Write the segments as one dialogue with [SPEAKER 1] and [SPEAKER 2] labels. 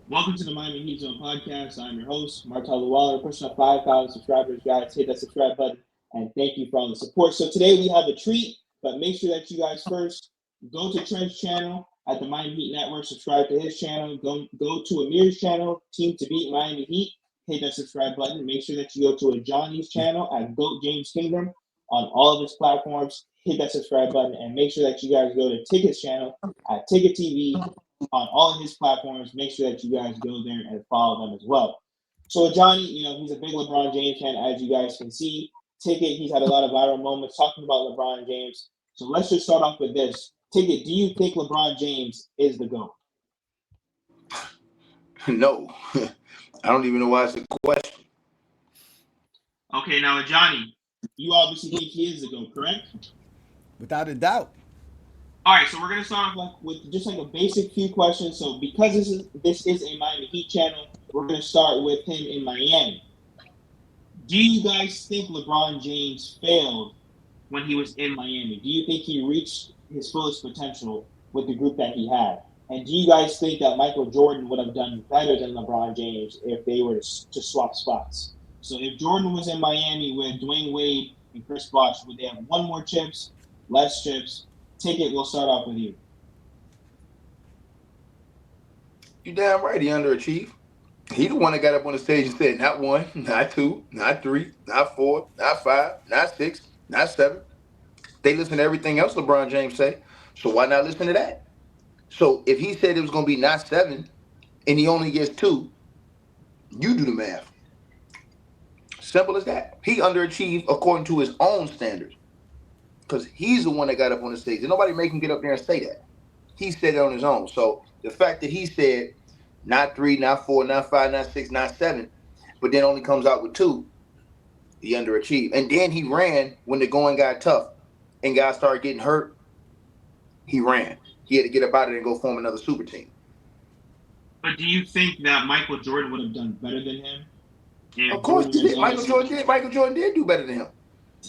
[SPEAKER 1] Welcome to the Miami Heat Zone podcast. I'm your host, Martello Waller. Pushing up 5,000 subscribers, guys. Hit that subscribe button, and thank you for all the support. So today we have a treat, but make sure that you guys first go to Trent's channel at the Miami Heat Network. Subscribe to his channel. Go to Amir's channel, Team to Beat Miami Heat. Hit that subscribe button. Make sure that you go to a Johnny's channel at Goat James Kingdom on all of his platforms. Hit that subscribe button, and make sure that you guys go to Ticket's channel at Ticket TV on all of his platforms. Make sure that you guys go there and follow them as well. So Johnny, he's a big LeBron James fan, as you guys can see. Ticket, he's had a lot of viral moments talking about LeBron James. So let's just start off with this. Ticket, do you think LeBron James is the GOAT?
[SPEAKER 2] No. I don't even know why it's a question.
[SPEAKER 1] Okay, now Johnny, you obviously think he is the GOAT, correct?
[SPEAKER 3] Without a doubt.
[SPEAKER 1] All right, so we're gonna start off with just like a basic few questions. So because this is a Miami Heat channel, we're gonna start with him in Miami. Do you guys think LeBron James failed when he was in Miami? Do you think he reached his fullest potential with the group that he had? And do you guys think that Michael Jordan would have done better than LeBron James if they were to swap spots? So if Jordan was in Miami with Dwayne Wade and Chris Bosh, would they have one more chips, less chips? Ticket, we'll start off with you.
[SPEAKER 2] You damn right he underachieved. He the one that got up on the stage and said, not one, not two, not three, not four, not five, not six, not seven. They listen to everything else LeBron James say. So why not listen to that? So if he said it was going to be not seven and he only gets two, you do the math. Simple as that. He underachieved according to his own standards. Because he's the one that got up on the stage. And nobody make him get up there and say that. He said it on his own. So the fact that he said not three, not four, not five, not six, not seven, but then only comes out with two, he underachieved. And then he ran when the going got tough and guys started getting hurt. He ran. He had to get up out of it and go form another super team.
[SPEAKER 1] But do you think that Michael Jordan would have done better than him?
[SPEAKER 2] Of course he did. Michael Jordan did do better than him.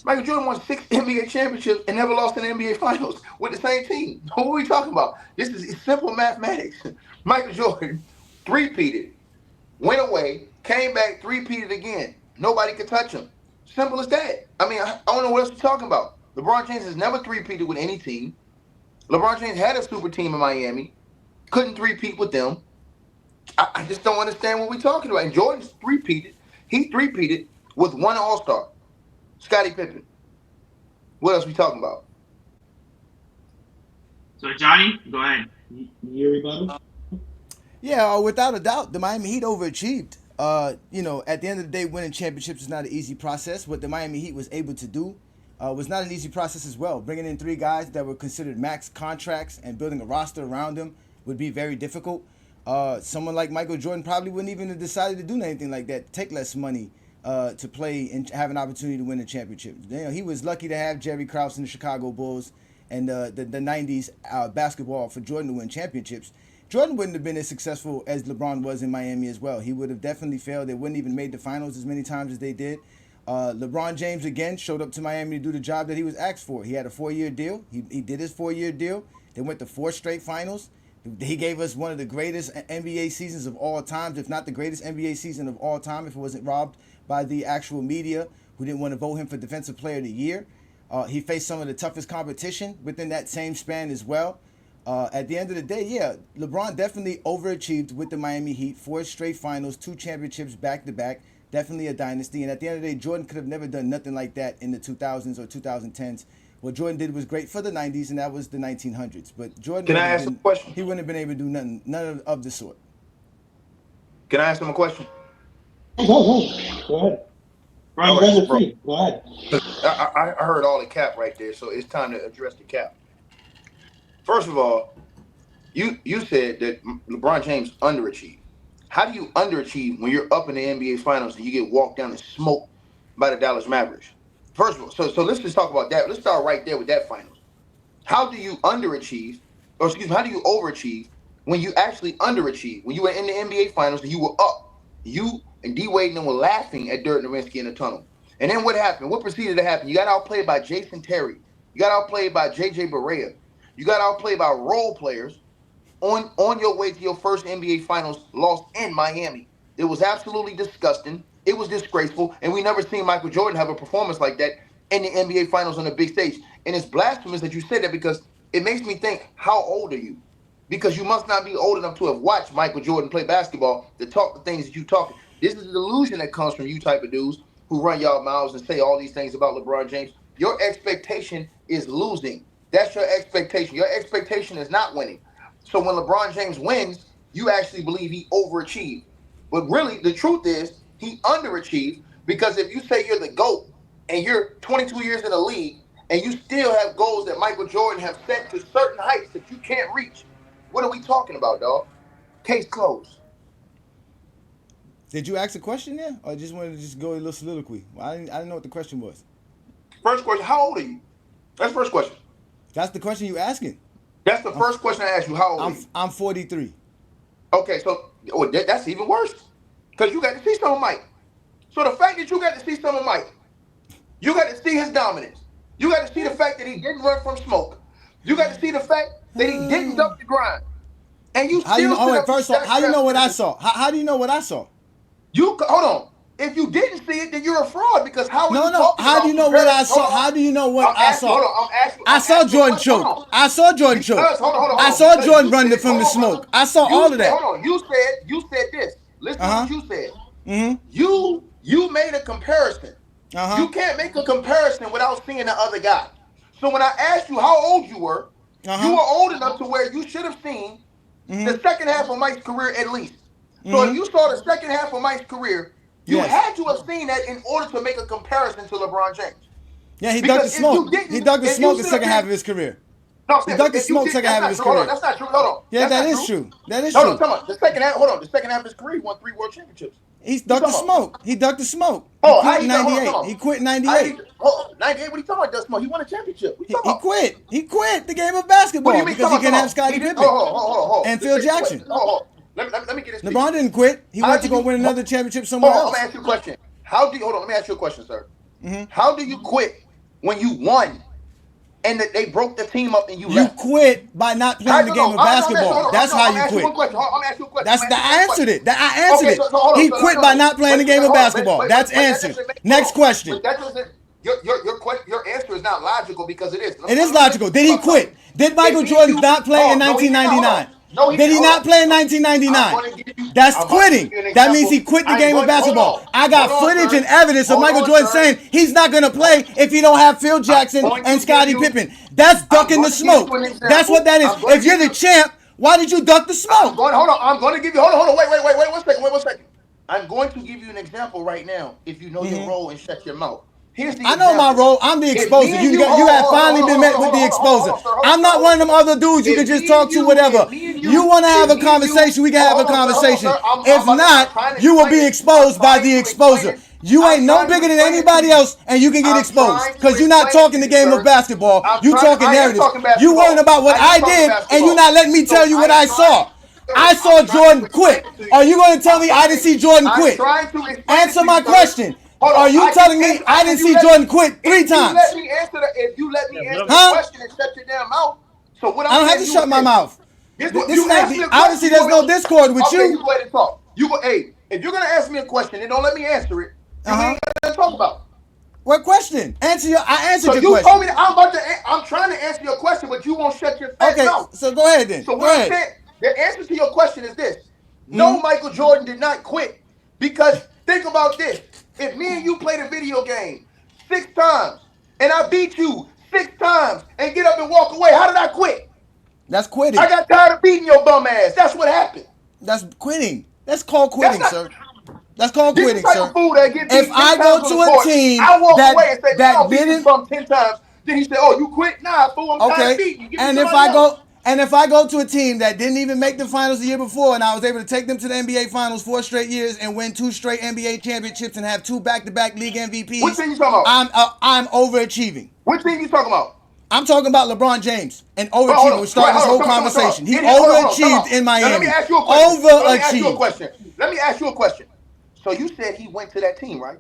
[SPEAKER 2] Michael Jordan won 6 NBA championships and never lost in the NBA Finals with the same team. What are we talking about? This is simple mathematics. Michael Jordan three-peated, went away, came back, three-peated again. Nobody could touch him. Simple as that. I mean, I don't know what else you're talking about. LeBron James has never three-peated with any team. LeBron James had a super team in Miami. Couldn't three-peat with them. I just don't understand what we're talking about. And Jordan's three-peated. He three-peated with one All-Star. Scottie Pippen. What else we talking about?
[SPEAKER 1] So Johnny, go ahead. Your rebuttal?
[SPEAKER 3] Yeah, without a doubt, the Miami Heat overachieved. At the end of the day, winning championships is not an easy process. What the Miami Heat was able to do was not an easy process as well. Bringing in 3 guys that were considered max contracts and building a roster around them would be very difficult. Someone like Michael Jordan probably wouldn't even have decided to do anything like that, take less money to play and have an opportunity to win a championship. He was lucky to have Jerry Krause and the Chicago Bulls and the 90s basketball for Jordan to win championships. Jordan wouldn't have been as successful as LeBron was in Miami as well. He would have definitely failed. They wouldn't even made the finals as many times as they did. LeBron James, again, showed up to Miami to do the job that he was asked for. He had a 4-year deal. He did his 4-year deal. They went to 4 straight finals. He gave us one of the greatest NBA seasons of all time, if not the greatest NBA season of all time, if it wasn't robbed by the actual media who didn't want to vote him for Defensive Player of the Year. He faced some of the toughest competition within that same span as well. At the end of the day, yeah, LeBron definitely overachieved with the Miami Heat. 4 straight finals, 2 championships back-to-back. Definitely a dynasty. And at the end of the day, Jordan could have never done nothing like that in the 2000s or 2010s. What Jordan did was great for the 90s, and that was the 1900s. But Jordan,
[SPEAKER 2] Can I ask a question?
[SPEAKER 3] He wouldn't have been able to do none of the sort.
[SPEAKER 2] Can I ask him a question?
[SPEAKER 1] Go ahead. Brian, you guys are free. Go ahead.
[SPEAKER 2] I heard all the cap right there, so it's time to address the cap. First of all, you said that LeBron James underachieved. How do you underachieve when you're up in the NBA Finals and you get walked down and smoked by the Dallas Mavericks? First of all, so let's just talk about that. Let's start right there with that finals. How do you underachieve, or excuse me, how do you overachieve when you actually underachieve? When you were in the NBA Finals and you were up, you and D Wade and them were laughing at Dirk Nowitzki in the tunnel. And then what happened? What proceeded to happen? You got outplayed by Jason Terry. You got outplayed by JJ Barea. You got outplayed by role players. on your way to your first NBA Finals, lost in Miami. It was absolutely disgusting. It was disgraceful, and we never seen Michael Jordan have a performance like that in the NBA Finals on the big stage. And it's blasphemous that you said that because it makes me think, how old are you? Because you must not be old enough to have watched Michael Jordan play basketball to talk the things that you talk. This is the delusion that comes from you type of dudes who run y'all mouths and say all these things about LeBron James. Your expectation is losing. That's your expectation. Your expectation is not winning. So when LeBron James wins, you actually believe he overachieved. But really, the truth is he underachieved because if you say you're the GOAT and you're 22 years in the league and you still have goals that Michael Jordan have set to certain heights that you can't reach, what are we talking about, dog? Case closed.
[SPEAKER 3] Did you ask a question there, or just wanted to just go a little soliloquy? Well, I didn't know what the question was.
[SPEAKER 2] First question, how old are you? That's the first question.
[SPEAKER 3] That's the question you asking.
[SPEAKER 2] That's the first question I asked you. How old are
[SPEAKER 3] I'm
[SPEAKER 2] you?
[SPEAKER 3] I'm 43.
[SPEAKER 2] Okay, so that's even worse because you got to see some of Mike. So the fact that you got to see some of Mike, you got to see his dominance. You got to see the fact that he didn't run from smoke. You got to see the fact that he didn't duck the grind. And you
[SPEAKER 3] How you
[SPEAKER 2] still
[SPEAKER 3] know? Oh,
[SPEAKER 2] sit
[SPEAKER 3] wait,
[SPEAKER 2] up
[SPEAKER 3] first off, how you know what I saw? How do you know what I saw?
[SPEAKER 2] You hold on. If you didn't see it, then you're a fraud because how are
[SPEAKER 3] No,
[SPEAKER 2] you
[SPEAKER 3] no.
[SPEAKER 2] talking
[SPEAKER 3] How
[SPEAKER 2] about
[SPEAKER 3] do you know what I
[SPEAKER 2] comparing?
[SPEAKER 3] saw? How do you know what I saw?
[SPEAKER 2] Hold on.
[SPEAKER 3] I saw Jordan choke. I saw Jordan choke. I saw
[SPEAKER 2] Because
[SPEAKER 3] Jordan
[SPEAKER 2] you
[SPEAKER 3] run
[SPEAKER 2] said,
[SPEAKER 3] from the smoke. I saw
[SPEAKER 2] you
[SPEAKER 3] all of
[SPEAKER 2] said,
[SPEAKER 3] that.
[SPEAKER 2] hold on. You said this. Listen to
[SPEAKER 3] Uh
[SPEAKER 2] what
[SPEAKER 3] huh.
[SPEAKER 2] you said.
[SPEAKER 3] Mm-hmm.
[SPEAKER 2] You made a comparison.
[SPEAKER 3] Uh huh.
[SPEAKER 2] You can't make a comparison without seeing the other guy. So when I asked you how old
[SPEAKER 3] Uh
[SPEAKER 2] you
[SPEAKER 3] huh.
[SPEAKER 2] were old enough to where you should have seen the
[SPEAKER 3] Mm-hmm.
[SPEAKER 2] second half of Mike's career at least. So if
[SPEAKER 3] Mm-hmm.
[SPEAKER 2] you saw the second half of Mike's career, you
[SPEAKER 3] Yes.
[SPEAKER 2] had to have seen that in order to make a comparison to LeBron James.
[SPEAKER 3] Yeah, he ducked
[SPEAKER 2] Because
[SPEAKER 3] the
[SPEAKER 2] if
[SPEAKER 3] smoke.
[SPEAKER 2] you
[SPEAKER 3] He
[SPEAKER 2] didn't,
[SPEAKER 3] ducked the
[SPEAKER 2] if you
[SPEAKER 3] smoke the
[SPEAKER 2] sit up
[SPEAKER 3] second
[SPEAKER 2] here,
[SPEAKER 3] half of his career.
[SPEAKER 2] no, I'm
[SPEAKER 3] He
[SPEAKER 2] saying, but
[SPEAKER 3] ducked the
[SPEAKER 2] if you
[SPEAKER 3] smoke
[SPEAKER 2] did,
[SPEAKER 3] second
[SPEAKER 2] that's
[SPEAKER 3] half of
[SPEAKER 2] not
[SPEAKER 3] his
[SPEAKER 2] true. Hold on,
[SPEAKER 3] career.
[SPEAKER 2] that's not true. Hold on,
[SPEAKER 3] Yeah,
[SPEAKER 2] that's
[SPEAKER 3] that
[SPEAKER 2] not
[SPEAKER 3] is
[SPEAKER 2] true.
[SPEAKER 3] true. That is
[SPEAKER 2] No, no,
[SPEAKER 3] true.
[SPEAKER 2] I'm talking about the second half. Hold on, the second half of his career, he won 3 world championships.
[SPEAKER 3] He
[SPEAKER 2] What you
[SPEAKER 3] ducked the
[SPEAKER 2] talking about?
[SPEAKER 3] smoke. He ducked the smoke. He
[SPEAKER 2] Oh,
[SPEAKER 3] quit
[SPEAKER 2] how
[SPEAKER 3] in
[SPEAKER 2] he done? Hold on, come
[SPEAKER 3] '98.
[SPEAKER 2] on.
[SPEAKER 3] He quit in
[SPEAKER 2] How he?
[SPEAKER 3] '98.
[SPEAKER 2] Oh, 98. What are you talking about? Dust Smoke. He won a championship. What you talking
[SPEAKER 3] He
[SPEAKER 2] about?
[SPEAKER 3] quit. He quit the game of
[SPEAKER 2] What do you
[SPEAKER 3] basketball
[SPEAKER 2] mean?
[SPEAKER 3] because he
[SPEAKER 2] Come
[SPEAKER 3] couldn't have
[SPEAKER 2] on.
[SPEAKER 3] Scottie
[SPEAKER 2] He did.
[SPEAKER 3] Pippen
[SPEAKER 2] Hold.
[SPEAKER 3] and
[SPEAKER 2] This
[SPEAKER 3] Phil
[SPEAKER 2] nigga quit.
[SPEAKER 3] Jackson.
[SPEAKER 2] Hold. Let me get his speech.
[SPEAKER 3] LeBron didn't quit. He
[SPEAKER 2] How
[SPEAKER 3] went
[SPEAKER 2] do
[SPEAKER 3] to go
[SPEAKER 2] you?
[SPEAKER 3] win
[SPEAKER 2] Hold
[SPEAKER 3] another championship somewhere
[SPEAKER 2] on. I'm gonna
[SPEAKER 3] else.
[SPEAKER 2] ask you a question. How do you? Hold on. Let me ask you a question, sir.
[SPEAKER 3] Mm-hmm.
[SPEAKER 2] How do you quit when you won and that they broke the team up and you
[SPEAKER 3] You
[SPEAKER 2] left?
[SPEAKER 3] quit by not
[SPEAKER 2] How
[SPEAKER 3] playing the
[SPEAKER 2] do you
[SPEAKER 3] game
[SPEAKER 2] know?
[SPEAKER 3] of
[SPEAKER 2] I'm asking.
[SPEAKER 3] basketball.
[SPEAKER 2] Hold on.
[SPEAKER 3] That's
[SPEAKER 2] No,
[SPEAKER 3] how
[SPEAKER 2] I'm
[SPEAKER 3] you
[SPEAKER 2] asking you
[SPEAKER 3] quit.
[SPEAKER 2] one question. I'm gonna ask you a question. I'm
[SPEAKER 3] That's
[SPEAKER 2] gonna
[SPEAKER 3] the
[SPEAKER 2] ask you
[SPEAKER 3] I
[SPEAKER 2] one
[SPEAKER 3] answered
[SPEAKER 2] question.
[SPEAKER 3] it. I answered
[SPEAKER 2] Okay,
[SPEAKER 3] it.
[SPEAKER 2] so hold on.
[SPEAKER 3] He
[SPEAKER 2] So,
[SPEAKER 3] quit by not playing the game of
[SPEAKER 2] hold on.
[SPEAKER 3] basketball. That's
[SPEAKER 2] But that
[SPEAKER 3] answered.
[SPEAKER 2] doesn't make.
[SPEAKER 3] Next question.
[SPEAKER 2] But that doesn't. Your answer is not logical because it is. Let
[SPEAKER 3] It
[SPEAKER 2] me
[SPEAKER 3] is
[SPEAKER 2] let you
[SPEAKER 3] logical.
[SPEAKER 2] think
[SPEAKER 3] Did he
[SPEAKER 2] about something.
[SPEAKER 3] quit? Did
[SPEAKER 2] If
[SPEAKER 3] Michael
[SPEAKER 2] me and
[SPEAKER 3] Jordan
[SPEAKER 2] you,
[SPEAKER 3] not play in
[SPEAKER 2] hold on, no, he did not. Hold
[SPEAKER 3] 1999?
[SPEAKER 2] on, no, he
[SPEAKER 3] Did
[SPEAKER 2] didn't.
[SPEAKER 3] he
[SPEAKER 2] Hold
[SPEAKER 3] not
[SPEAKER 2] on.
[SPEAKER 3] play in
[SPEAKER 2] So I'm
[SPEAKER 3] 1999?
[SPEAKER 2] going to give you.
[SPEAKER 3] That's
[SPEAKER 2] I'm going to give
[SPEAKER 3] quitting.
[SPEAKER 2] you an
[SPEAKER 3] That means
[SPEAKER 2] example.
[SPEAKER 3] he quit the
[SPEAKER 2] I'm
[SPEAKER 3] game of
[SPEAKER 2] going. Hold
[SPEAKER 3] basketball.
[SPEAKER 2] on.
[SPEAKER 3] I
[SPEAKER 2] Hold
[SPEAKER 3] got
[SPEAKER 2] on,
[SPEAKER 3] footage
[SPEAKER 2] sir.
[SPEAKER 3] and evidence of
[SPEAKER 2] Hold
[SPEAKER 3] Michael
[SPEAKER 2] on,
[SPEAKER 3] Jordan
[SPEAKER 2] sir.
[SPEAKER 3] saying he's not going to
[SPEAKER 2] Hold-
[SPEAKER 3] play if he don't have Phil
[SPEAKER 2] I'm
[SPEAKER 3] Jackson
[SPEAKER 2] going
[SPEAKER 3] and
[SPEAKER 2] to give
[SPEAKER 3] Scottie
[SPEAKER 2] you.
[SPEAKER 3] Pippen. That's
[SPEAKER 2] I'm
[SPEAKER 3] ducking the
[SPEAKER 2] going to give you
[SPEAKER 3] smoke.
[SPEAKER 2] an
[SPEAKER 3] That's what
[SPEAKER 2] example.
[SPEAKER 3] that is.
[SPEAKER 2] I'm going to
[SPEAKER 3] If you're
[SPEAKER 2] give
[SPEAKER 3] the
[SPEAKER 2] you.
[SPEAKER 3] champ, why did you duck the
[SPEAKER 2] I'm
[SPEAKER 3] smoke?
[SPEAKER 2] going. Hold on. I'm going to give you. Hold on. Wait. 1 second. Wait 1 second. I'm going to give you an example right now. If you know your
[SPEAKER 3] Mm-hmm.
[SPEAKER 2] role and shut your mouth. Here's the
[SPEAKER 3] I know my
[SPEAKER 2] example.
[SPEAKER 3] role. I'm the
[SPEAKER 2] If me
[SPEAKER 3] exposer.
[SPEAKER 2] and you,
[SPEAKER 3] You have finally been met with the
[SPEAKER 2] hold
[SPEAKER 3] exposer.
[SPEAKER 2] on, sir,
[SPEAKER 3] I'm not one of them other dudes you can just talk to,
[SPEAKER 2] If
[SPEAKER 3] whatever.
[SPEAKER 2] me and
[SPEAKER 3] You
[SPEAKER 2] you,
[SPEAKER 3] want to have
[SPEAKER 2] if
[SPEAKER 3] a
[SPEAKER 2] me and you,
[SPEAKER 3] conversation, we can have a
[SPEAKER 2] hold on,
[SPEAKER 3] conversation.
[SPEAKER 2] sir.
[SPEAKER 3] If
[SPEAKER 2] I'm
[SPEAKER 3] not,
[SPEAKER 2] trying to
[SPEAKER 3] you will
[SPEAKER 2] explain
[SPEAKER 3] be
[SPEAKER 2] it.
[SPEAKER 3] exposed by the exposer. You
[SPEAKER 2] I'm
[SPEAKER 3] ain't no
[SPEAKER 2] trying to
[SPEAKER 3] bigger than
[SPEAKER 2] explain it to
[SPEAKER 3] anybody
[SPEAKER 2] you.
[SPEAKER 3] else, and you can get
[SPEAKER 2] I'm
[SPEAKER 3] exposed
[SPEAKER 2] trying to
[SPEAKER 3] because you're not
[SPEAKER 2] explain it
[SPEAKER 3] talking
[SPEAKER 2] to
[SPEAKER 3] the
[SPEAKER 2] you,
[SPEAKER 3] game of
[SPEAKER 2] sir.
[SPEAKER 3] basketball. You talking
[SPEAKER 2] I am
[SPEAKER 3] narratives.
[SPEAKER 2] talking
[SPEAKER 3] You worrying
[SPEAKER 2] basketball.
[SPEAKER 3] about what
[SPEAKER 2] I am
[SPEAKER 3] I
[SPEAKER 2] talking
[SPEAKER 3] did, and you
[SPEAKER 2] basketball.
[SPEAKER 3] not letting me
[SPEAKER 2] So
[SPEAKER 3] tell you what
[SPEAKER 2] I'm
[SPEAKER 3] I
[SPEAKER 2] trying,
[SPEAKER 3] saw. I
[SPEAKER 2] sir,
[SPEAKER 3] saw
[SPEAKER 2] I'm trying
[SPEAKER 3] Jordan
[SPEAKER 2] to explain
[SPEAKER 3] quit.
[SPEAKER 2] it to you.
[SPEAKER 3] Are you going to tell me I didn't see Jordan
[SPEAKER 2] I'm
[SPEAKER 3] quit?
[SPEAKER 2] trying to explain it
[SPEAKER 3] Answer
[SPEAKER 2] to you,
[SPEAKER 3] my
[SPEAKER 2] sir.
[SPEAKER 3] question.
[SPEAKER 2] Hold
[SPEAKER 3] Are
[SPEAKER 2] on.
[SPEAKER 3] you
[SPEAKER 2] I can
[SPEAKER 3] telling me
[SPEAKER 2] answer.
[SPEAKER 3] I didn't see Jordan quit 3 times?
[SPEAKER 2] If you let me
[SPEAKER 4] Yeah,
[SPEAKER 2] answer
[SPEAKER 4] brother.
[SPEAKER 2] the
[SPEAKER 3] Huh?
[SPEAKER 2] question and shut your damn mouth. So what
[SPEAKER 3] I
[SPEAKER 2] I'm
[SPEAKER 3] don't have
[SPEAKER 2] saying
[SPEAKER 3] to
[SPEAKER 2] to you is
[SPEAKER 3] shut my
[SPEAKER 2] this.
[SPEAKER 3] mouth.
[SPEAKER 2] This what
[SPEAKER 3] This
[SPEAKER 2] you
[SPEAKER 3] is not
[SPEAKER 2] ask
[SPEAKER 3] the,
[SPEAKER 2] me a
[SPEAKER 3] obviously
[SPEAKER 2] question. You
[SPEAKER 3] there's
[SPEAKER 2] go
[SPEAKER 3] no
[SPEAKER 2] ahead.
[SPEAKER 3] discord with
[SPEAKER 2] Okay, you
[SPEAKER 3] you.
[SPEAKER 2] go ahead and talk. You go. Hey, if you're gonna ask me a question and don't let me answer it, then we
[SPEAKER 3] Uh-huh.
[SPEAKER 2] ain't gonna talk about.
[SPEAKER 3] What question? I answered
[SPEAKER 2] So
[SPEAKER 3] your
[SPEAKER 2] you told
[SPEAKER 3] question.
[SPEAKER 2] me that I'm about to. I'm trying to answer your question, but you won't shut your fat
[SPEAKER 3] Okay,
[SPEAKER 2] mouth.
[SPEAKER 3] so go ahead then.
[SPEAKER 2] So
[SPEAKER 3] Go
[SPEAKER 2] what I'm
[SPEAKER 3] ahead.
[SPEAKER 2] saying, the answer to your question is this:
[SPEAKER 3] Hmm.
[SPEAKER 2] no, Michael Jordan did not quit because think about this: if me and you played a video game 6 times and I beat you 6 times and get up and walk away, how did I quit?
[SPEAKER 3] That's
[SPEAKER 2] I
[SPEAKER 3] quitting.
[SPEAKER 2] got tired of beating your bum ass. That's what happened.
[SPEAKER 3] That's quitting. That's called
[SPEAKER 2] That's
[SPEAKER 3] quitting,
[SPEAKER 2] not.
[SPEAKER 3] sir. That's called
[SPEAKER 2] This the
[SPEAKER 3] quitting,
[SPEAKER 2] type of
[SPEAKER 3] sir.
[SPEAKER 2] fool that get
[SPEAKER 3] If
[SPEAKER 2] beat ten
[SPEAKER 3] I go
[SPEAKER 2] times on the
[SPEAKER 3] to a
[SPEAKER 2] court.
[SPEAKER 3] team
[SPEAKER 2] I walk
[SPEAKER 3] that
[SPEAKER 2] away and say, "Man,
[SPEAKER 3] that
[SPEAKER 2] I'll beat this
[SPEAKER 3] didn't
[SPEAKER 2] bum 10 times." Then he said, "Oh, you quit? Nah, fool. I'm tired of
[SPEAKER 3] okay,
[SPEAKER 2] beating you. Give me
[SPEAKER 3] and
[SPEAKER 2] somebody else."
[SPEAKER 3] if I go to a team that didn't even make the finals the year before, and I was able to take them to the NBA finals 4 straight years and win 2 straight NBA championships and have 2 back-to-back league
[SPEAKER 2] Which
[SPEAKER 3] MVPs,
[SPEAKER 2] thing you talking about?
[SPEAKER 3] I'm overachieving.
[SPEAKER 2] Which thing you talking about?
[SPEAKER 3] I'm talking about LeBron James and
[SPEAKER 2] Hold
[SPEAKER 3] overachieving.
[SPEAKER 2] on,
[SPEAKER 3] We start this whole
[SPEAKER 2] Come on,
[SPEAKER 3] conversation. He
[SPEAKER 2] Hold on, come
[SPEAKER 3] overachieved
[SPEAKER 2] on.
[SPEAKER 3] in
[SPEAKER 2] Now let me
[SPEAKER 3] Miami.
[SPEAKER 2] ask you a question.
[SPEAKER 3] Overachieved.
[SPEAKER 2] Let me ask you a question. So you said he went to that team, right?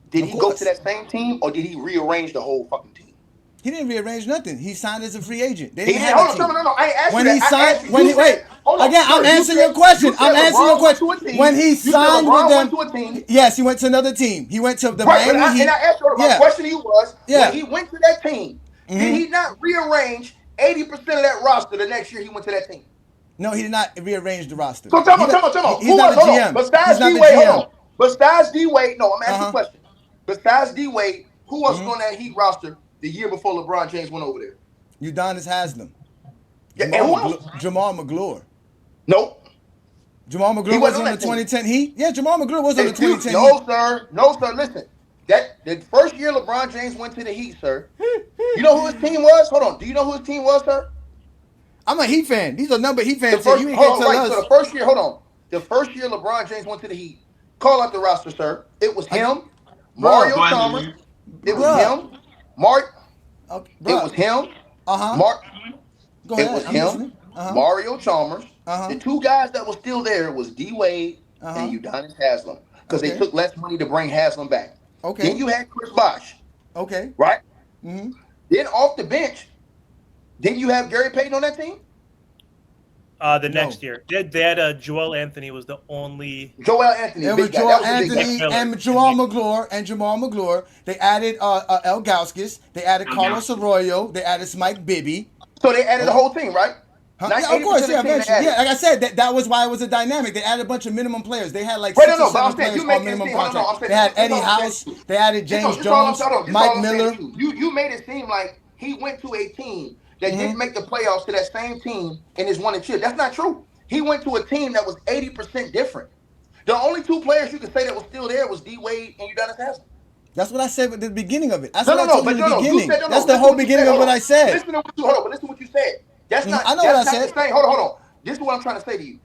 [SPEAKER 2] Did
[SPEAKER 3] Of
[SPEAKER 2] he go to
[SPEAKER 3] course.
[SPEAKER 2] that same team or did he rearrange the whole fucking team?
[SPEAKER 3] He didn't rearrange nothing. He signed as a free agent. They
[SPEAKER 2] He
[SPEAKER 3] didn't
[SPEAKER 2] didn't.
[SPEAKER 3] have a
[SPEAKER 2] Hold
[SPEAKER 3] team.
[SPEAKER 2] on, no. I ain't asked
[SPEAKER 3] When
[SPEAKER 2] you
[SPEAKER 3] he
[SPEAKER 2] that. I asked
[SPEAKER 3] signed,
[SPEAKER 2] you.
[SPEAKER 3] when
[SPEAKER 2] You
[SPEAKER 3] he
[SPEAKER 2] said,
[SPEAKER 3] wait
[SPEAKER 2] hold on,
[SPEAKER 3] again,
[SPEAKER 2] sir,
[SPEAKER 3] I'm answering
[SPEAKER 2] you
[SPEAKER 3] your question.
[SPEAKER 2] said
[SPEAKER 3] I'm answering your
[SPEAKER 2] LeBron went
[SPEAKER 3] question.
[SPEAKER 2] to a team.
[SPEAKER 3] When he
[SPEAKER 2] You said
[SPEAKER 3] signed with
[SPEAKER 2] LeBron
[SPEAKER 3] them,
[SPEAKER 2] went to a team.
[SPEAKER 3] yes, he went to another team. He went to the
[SPEAKER 2] Right, but
[SPEAKER 3] Miami Heat.
[SPEAKER 2] I asked you, my
[SPEAKER 3] Yeah,
[SPEAKER 2] question to you was, when
[SPEAKER 3] yeah.
[SPEAKER 2] he went to that team, did he not rearrange 80% of that roster the next year he went to that team?
[SPEAKER 3] No, he did not rearrange the roster.
[SPEAKER 2] So tell me.
[SPEAKER 3] He's
[SPEAKER 2] Who
[SPEAKER 3] not
[SPEAKER 2] was,
[SPEAKER 3] the
[SPEAKER 2] hold on,
[SPEAKER 3] GM. He's
[SPEAKER 2] besides
[SPEAKER 3] not the
[SPEAKER 2] D-Wade, hold
[SPEAKER 3] GM.
[SPEAKER 2] on. Besides D-Wade, no, I'm asking you a
[SPEAKER 3] Uh-huh.
[SPEAKER 2] question. Besides D-Wade, who was on that Heat roster the year before LeBron James went over there?
[SPEAKER 3] Udonis Haslam.
[SPEAKER 2] Yeah, and who else?
[SPEAKER 3] Jamal McGlure.
[SPEAKER 2] Nope.
[SPEAKER 3] Jamal
[SPEAKER 2] He
[SPEAKER 3] McGlure was
[SPEAKER 2] wasn't
[SPEAKER 3] on
[SPEAKER 2] on
[SPEAKER 3] the
[SPEAKER 2] that team.
[SPEAKER 3] 2010 Heat. Yeah, Jamal McGlure was on the
[SPEAKER 2] Excuse
[SPEAKER 3] 2010 Heat.
[SPEAKER 2] no, sir. No, sir. Listen. That the first year LeBron James went to the Heat, sir. You know who his team was? Hold on. Do you know who his team was, sir?
[SPEAKER 3] I'm a Heat fan. These are number Heat
[SPEAKER 2] The
[SPEAKER 3] fans here.
[SPEAKER 2] first,
[SPEAKER 3] You ain't gonna
[SPEAKER 2] hold on,
[SPEAKER 3] tell
[SPEAKER 2] right. So
[SPEAKER 3] us.
[SPEAKER 2] the first year, hold on. The first year LeBron James went to the Heat. Call out the roster, sir. It was him,
[SPEAKER 3] Bruh,
[SPEAKER 2] Mario Chalmers. It was
[SPEAKER 3] bruh.
[SPEAKER 2] him, Mark.
[SPEAKER 3] Okay,
[SPEAKER 2] It
[SPEAKER 3] bruh.
[SPEAKER 2] was him,
[SPEAKER 3] Uh-huh.
[SPEAKER 2] Mark.
[SPEAKER 3] Go
[SPEAKER 2] It
[SPEAKER 3] ahead.
[SPEAKER 2] was
[SPEAKER 3] I'm
[SPEAKER 2] him,
[SPEAKER 3] listening. Uh-huh.
[SPEAKER 2] Mario Chalmers. The
[SPEAKER 3] Uh-huh.
[SPEAKER 2] two guys that were still there was D Wade and
[SPEAKER 3] Uh-huh.
[SPEAKER 2] Udonis Haslam because they
[SPEAKER 3] Okay.
[SPEAKER 2] took less money to bring Haslam back. Then
[SPEAKER 3] Okay.
[SPEAKER 2] you had Chris Bosh,
[SPEAKER 3] Okay.
[SPEAKER 2] right?
[SPEAKER 3] Mm-hmm.
[SPEAKER 2] Then off the bench, didn't you have Gary Payton on that team?
[SPEAKER 4] The
[SPEAKER 3] No.
[SPEAKER 4] next year, they had Joel Anthony was the only.
[SPEAKER 2] Joel Anthony,
[SPEAKER 3] It was
[SPEAKER 2] big guy.
[SPEAKER 3] Joel
[SPEAKER 2] That was the big
[SPEAKER 3] Anthony
[SPEAKER 2] guy.
[SPEAKER 3] and Jamal McGlure. They added El Gauskas. They added Carlos Arroyo. They added Mike Bibby.
[SPEAKER 2] So they added the whole team, right?
[SPEAKER 3] Huh?
[SPEAKER 2] Not
[SPEAKER 3] Yeah, of course.
[SPEAKER 2] 80%
[SPEAKER 3] Yeah,
[SPEAKER 2] of the team they
[SPEAKER 3] eventually.
[SPEAKER 2] added.
[SPEAKER 3] Yeah, like I said, that was why it was a dynamic. They added a bunch of minimum players. They had like
[SPEAKER 2] Wait,
[SPEAKER 3] 6 or
[SPEAKER 2] no, but
[SPEAKER 3] 7
[SPEAKER 2] I'm saying
[SPEAKER 3] players
[SPEAKER 2] you
[SPEAKER 3] on
[SPEAKER 2] making it
[SPEAKER 3] minimum
[SPEAKER 2] seem. Hold on, no,
[SPEAKER 3] contract.
[SPEAKER 2] I'm saying
[SPEAKER 3] They had
[SPEAKER 2] this
[SPEAKER 3] Eddie
[SPEAKER 2] all I'm saying
[SPEAKER 3] House.
[SPEAKER 2] to you.
[SPEAKER 3] They added James
[SPEAKER 2] This all I'm
[SPEAKER 3] Jones,
[SPEAKER 2] saying. Hold on, this
[SPEAKER 3] Mike
[SPEAKER 2] all I'm saying
[SPEAKER 3] Miller.
[SPEAKER 2] to you. You made it seem like he went to a team that didn't make the playoffs to that same team and is one and chip. That's not true. He went to a team that was 80% different. The only two players you could say that was still there was D Wade and Udonis Haslam.
[SPEAKER 3] That's what I said at the beginning of it. That's
[SPEAKER 2] No,
[SPEAKER 3] what
[SPEAKER 2] no,
[SPEAKER 3] I
[SPEAKER 2] no,
[SPEAKER 3] told you
[SPEAKER 2] but
[SPEAKER 3] in the
[SPEAKER 2] no. You
[SPEAKER 3] beginning.
[SPEAKER 2] said no.
[SPEAKER 3] That's the
[SPEAKER 2] Listen
[SPEAKER 3] whole
[SPEAKER 2] what you
[SPEAKER 3] beginning
[SPEAKER 2] said.
[SPEAKER 3] of
[SPEAKER 2] Hold
[SPEAKER 3] what
[SPEAKER 2] on.
[SPEAKER 3] I said.
[SPEAKER 2] Listen to what you hold on, but listen to what you said. That's not.
[SPEAKER 3] I know
[SPEAKER 2] That's
[SPEAKER 3] what I
[SPEAKER 2] not
[SPEAKER 3] said.
[SPEAKER 2] the same. Hold on. This is what I'm trying to say to you.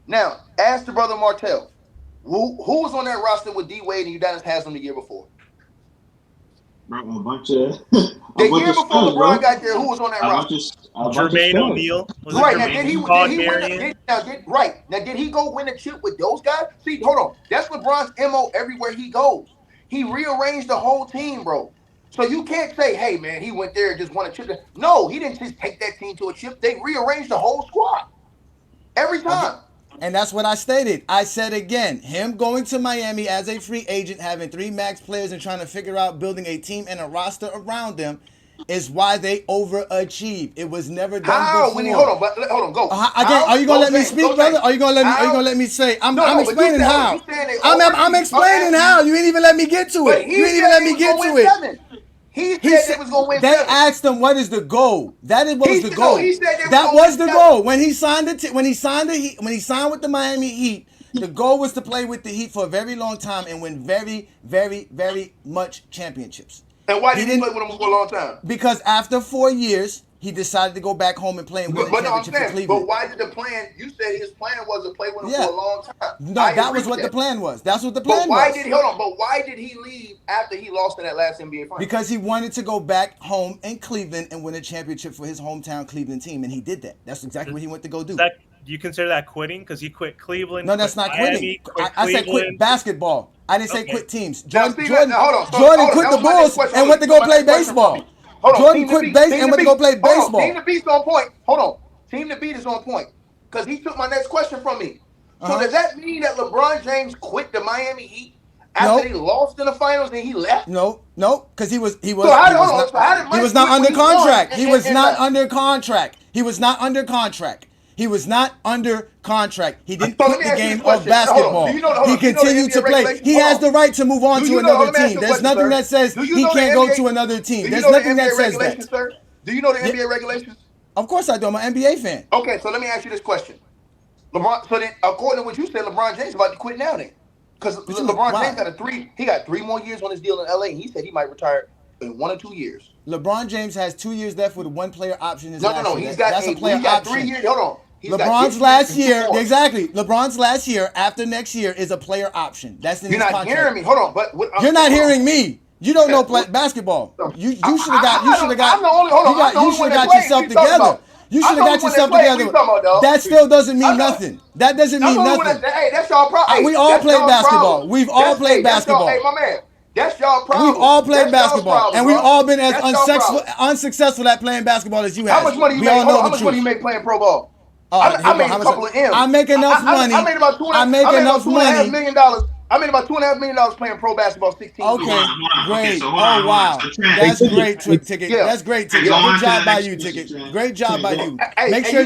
[SPEAKER 2] Now, ask the brother Martell. Who was on that roster with D Wade and Udonis Haslam the year before?
[SPEAKER 1] Bro, a bunch of
[SPEAKER 2] The year before LeBron got there, who was on that roster?
[SPEAKER 4] Jermaine O'Neal.
[SPEAKER 2] Right now, did he
[SPEAKER 4] Todd
[SPEAKER 2] win?
[SPEAKER 4] Marion?
[SPEAKER 2] Did he go win a chip with those guys? See, hold on. That's LeBron's MO everywhere he goes. He rearranged the whole team, bro. So you can't say, hey man, he went there and just won a chip. No, he didn't just take that team to a chip. They rearranged the whole squad every time.
[SPEAKER 3] And that's what I stated. I said again, him going to Miami as a free agent, having 3 max players and trying to figure out building a team and a roster around them is why they overachieved. It was never done
[SPEAKER 2] How?
[SPEAKER 3] before.
[SPEAKER 2] Hold on, go.
[SPEAKER 3] Again, are you gonna let me speak, brother? Are you gonna let me say? I'm explaining how. I'm explaining how. You ain't even let me get to it. You ain't even let me get to it.
[SPEAKER 2] He said they was gonna win.
[SPEAKER 3] They
[SPEAKER 2] 7.
[SPEAKER 3] asked him, "What is the goal?" That was the goal.
[SPEAKER 2] He said
[SPEAKER 3] that was the goal when he signed when he signed with the Miami Heat. The goal was to play with the Heat for a very long time and win very, very, very much championships.
[SPEAKER 2] And why did he play with them for a long time?
[SPEAKER 3] Because after 4 years, he decided to go back home and play and win the championship for Cleveland.
[SPEAKER 2] But why did the plan? You said his plan was to play with him for a long time.
[SPEAKER 3] No, that was what the plan was. That's what the plan was.
[SPEAKER 2] But why did he leave after he lost in that last NBA final?
[SPEAKER 3] Because he wanted to go back home in Cleveland and win a championship for his hometown Cleveland team, and he did that. That's exactly what he went to go do.
[SPEAKER 4] Do you consider that quitting? Because he quit Cleveland.
[SPEAKER 3] No, that's not
[SPEAKER 4] Miami,
[SPEAKER 3] quitting. I said quit basketball. I didn't say quit teams. Jordan quit
[SPEAKER 2] the
[SPEAKER 3] Bulls and went to go play baseball. Jordan quit base and went to go play baseball.
[SPEAKER 2] Team to Beat's on point. Hold on. Team to Beat is on point. Because he took my next question from me. So does that mean that LeBron James quit the Miami Heat after they lost in the finals and he left?
[SPEAKER 3] No, because he was not under contract. He was not under contract. He was not under contract. He was not under contract. He didn't quit the game of basketball. He continued to play. He has the right to move on to another team. There's nothing that says he can't go to another team. There's nothing that says that.
[SPEAKER 2] Do you know the NBA regulations?
[SPEAKER 3] Of course I do. I'm an NBA fan.
[SPEAKER 2] Okay, so let me ask you this question. LeBron. So then, according to what you said, LeBron James is about to quit now. Then, because LeBron James got 3 more years on his deal in LA. And he said he might retire in 1 or 2 years.
[SPEAKER 3] LeBron James has 2 years left with a 1-player option.
[SPEAKER 2] No. He's got a player option. 3 years. Hold on.
[SPEAKER 3] LeBron's last year, exactly. LeBron's last year after next year is a player option. That's in his contract.
[SPEAKER 2] You're not hearing me. Hold on, but
[SPEAKER 3] you're not hearing me. You don't know basketball. You should have got. You should have got yourself together. You should have got yourself together. That still doesn't mean nothing. That doesn't mean nothing.
[SPEAKER 2] Hey, that's y'all problem.
[SPEAKER 3] We all play basketball. We've all played basketball.
[SPEAKER 2] Hey, my man. That's y'all
[SPEAKER 3] And
[SPEAKER 2] problem.
[SPEAKER 3] we've all played
[SPEAKER 2] That's y'all
[SPEAKER 3] basketball,
[SPEAKER 2] problem,
[SPEAKER 3] and we've
[SPEAKER 2] bro.
[SPEAKER 3] all been as
[SPEAKER 2] That's y'all
[SPEAKER 3] unsuccessful at playing basketball as you have.
[SPEAKER 2] How much money you
[SPEAKER 3] We
[SPEAKER 2] make?
[SPEAKER 3] all
[SPEAKER 2] Hold
[SPEAKER 3] know
[SPEAKER 2] on, how
[SPEAKER 3] the
[SPEAKER 2] much money
[SPEAKER 3] truth.
[SPEAKER 2] you make playing pro ball?
[SPEAKER 3] Here
[SPEAKER 2] I
[SPEAKER 3] we go.
[SPEAKER 2] made a couple of M's.
[SPEAKER 3] I make enough money.
[SPEAKER 2] I made about
[SPEAKER 3] I make enough
[SPEAKER 2] $2.5
[SPEAKER 3] money.
[SPEAKER 2] million. I made about $2.5 million playing pro basketball 16 years.
[SPEAKER 3] Okay, great.
[SPEAKER 1] Okay, so hold on.
[SPEAKER 3] Wow,
[SPEAKER 1] So, Trent,
[SPEAKER 3] that's great, Ticket.
[SPEAKER 2] Yeah.
[SPEAKER 3] That's great, Ticket.
[SPEAKER 1] Go on
[SPEAKER 3] Good
[SPEAKER 1] to
[SPEAKER 3] job
[SPEAKER 1] the
[SPEAKER 3] by
[SPEAKER 1] next
[SPEAKER 3] you,
[SPEAKER 1] question,
[SPEAKER 3] Ticket.
[SPEAKER 1] Trent.
[SPEAKER 3] Great job by you.
[SPEAKER 2] Hey,
[SPEAKER 3] Make
[SPEAKER 2] hey,
[SPEAKER 3] sure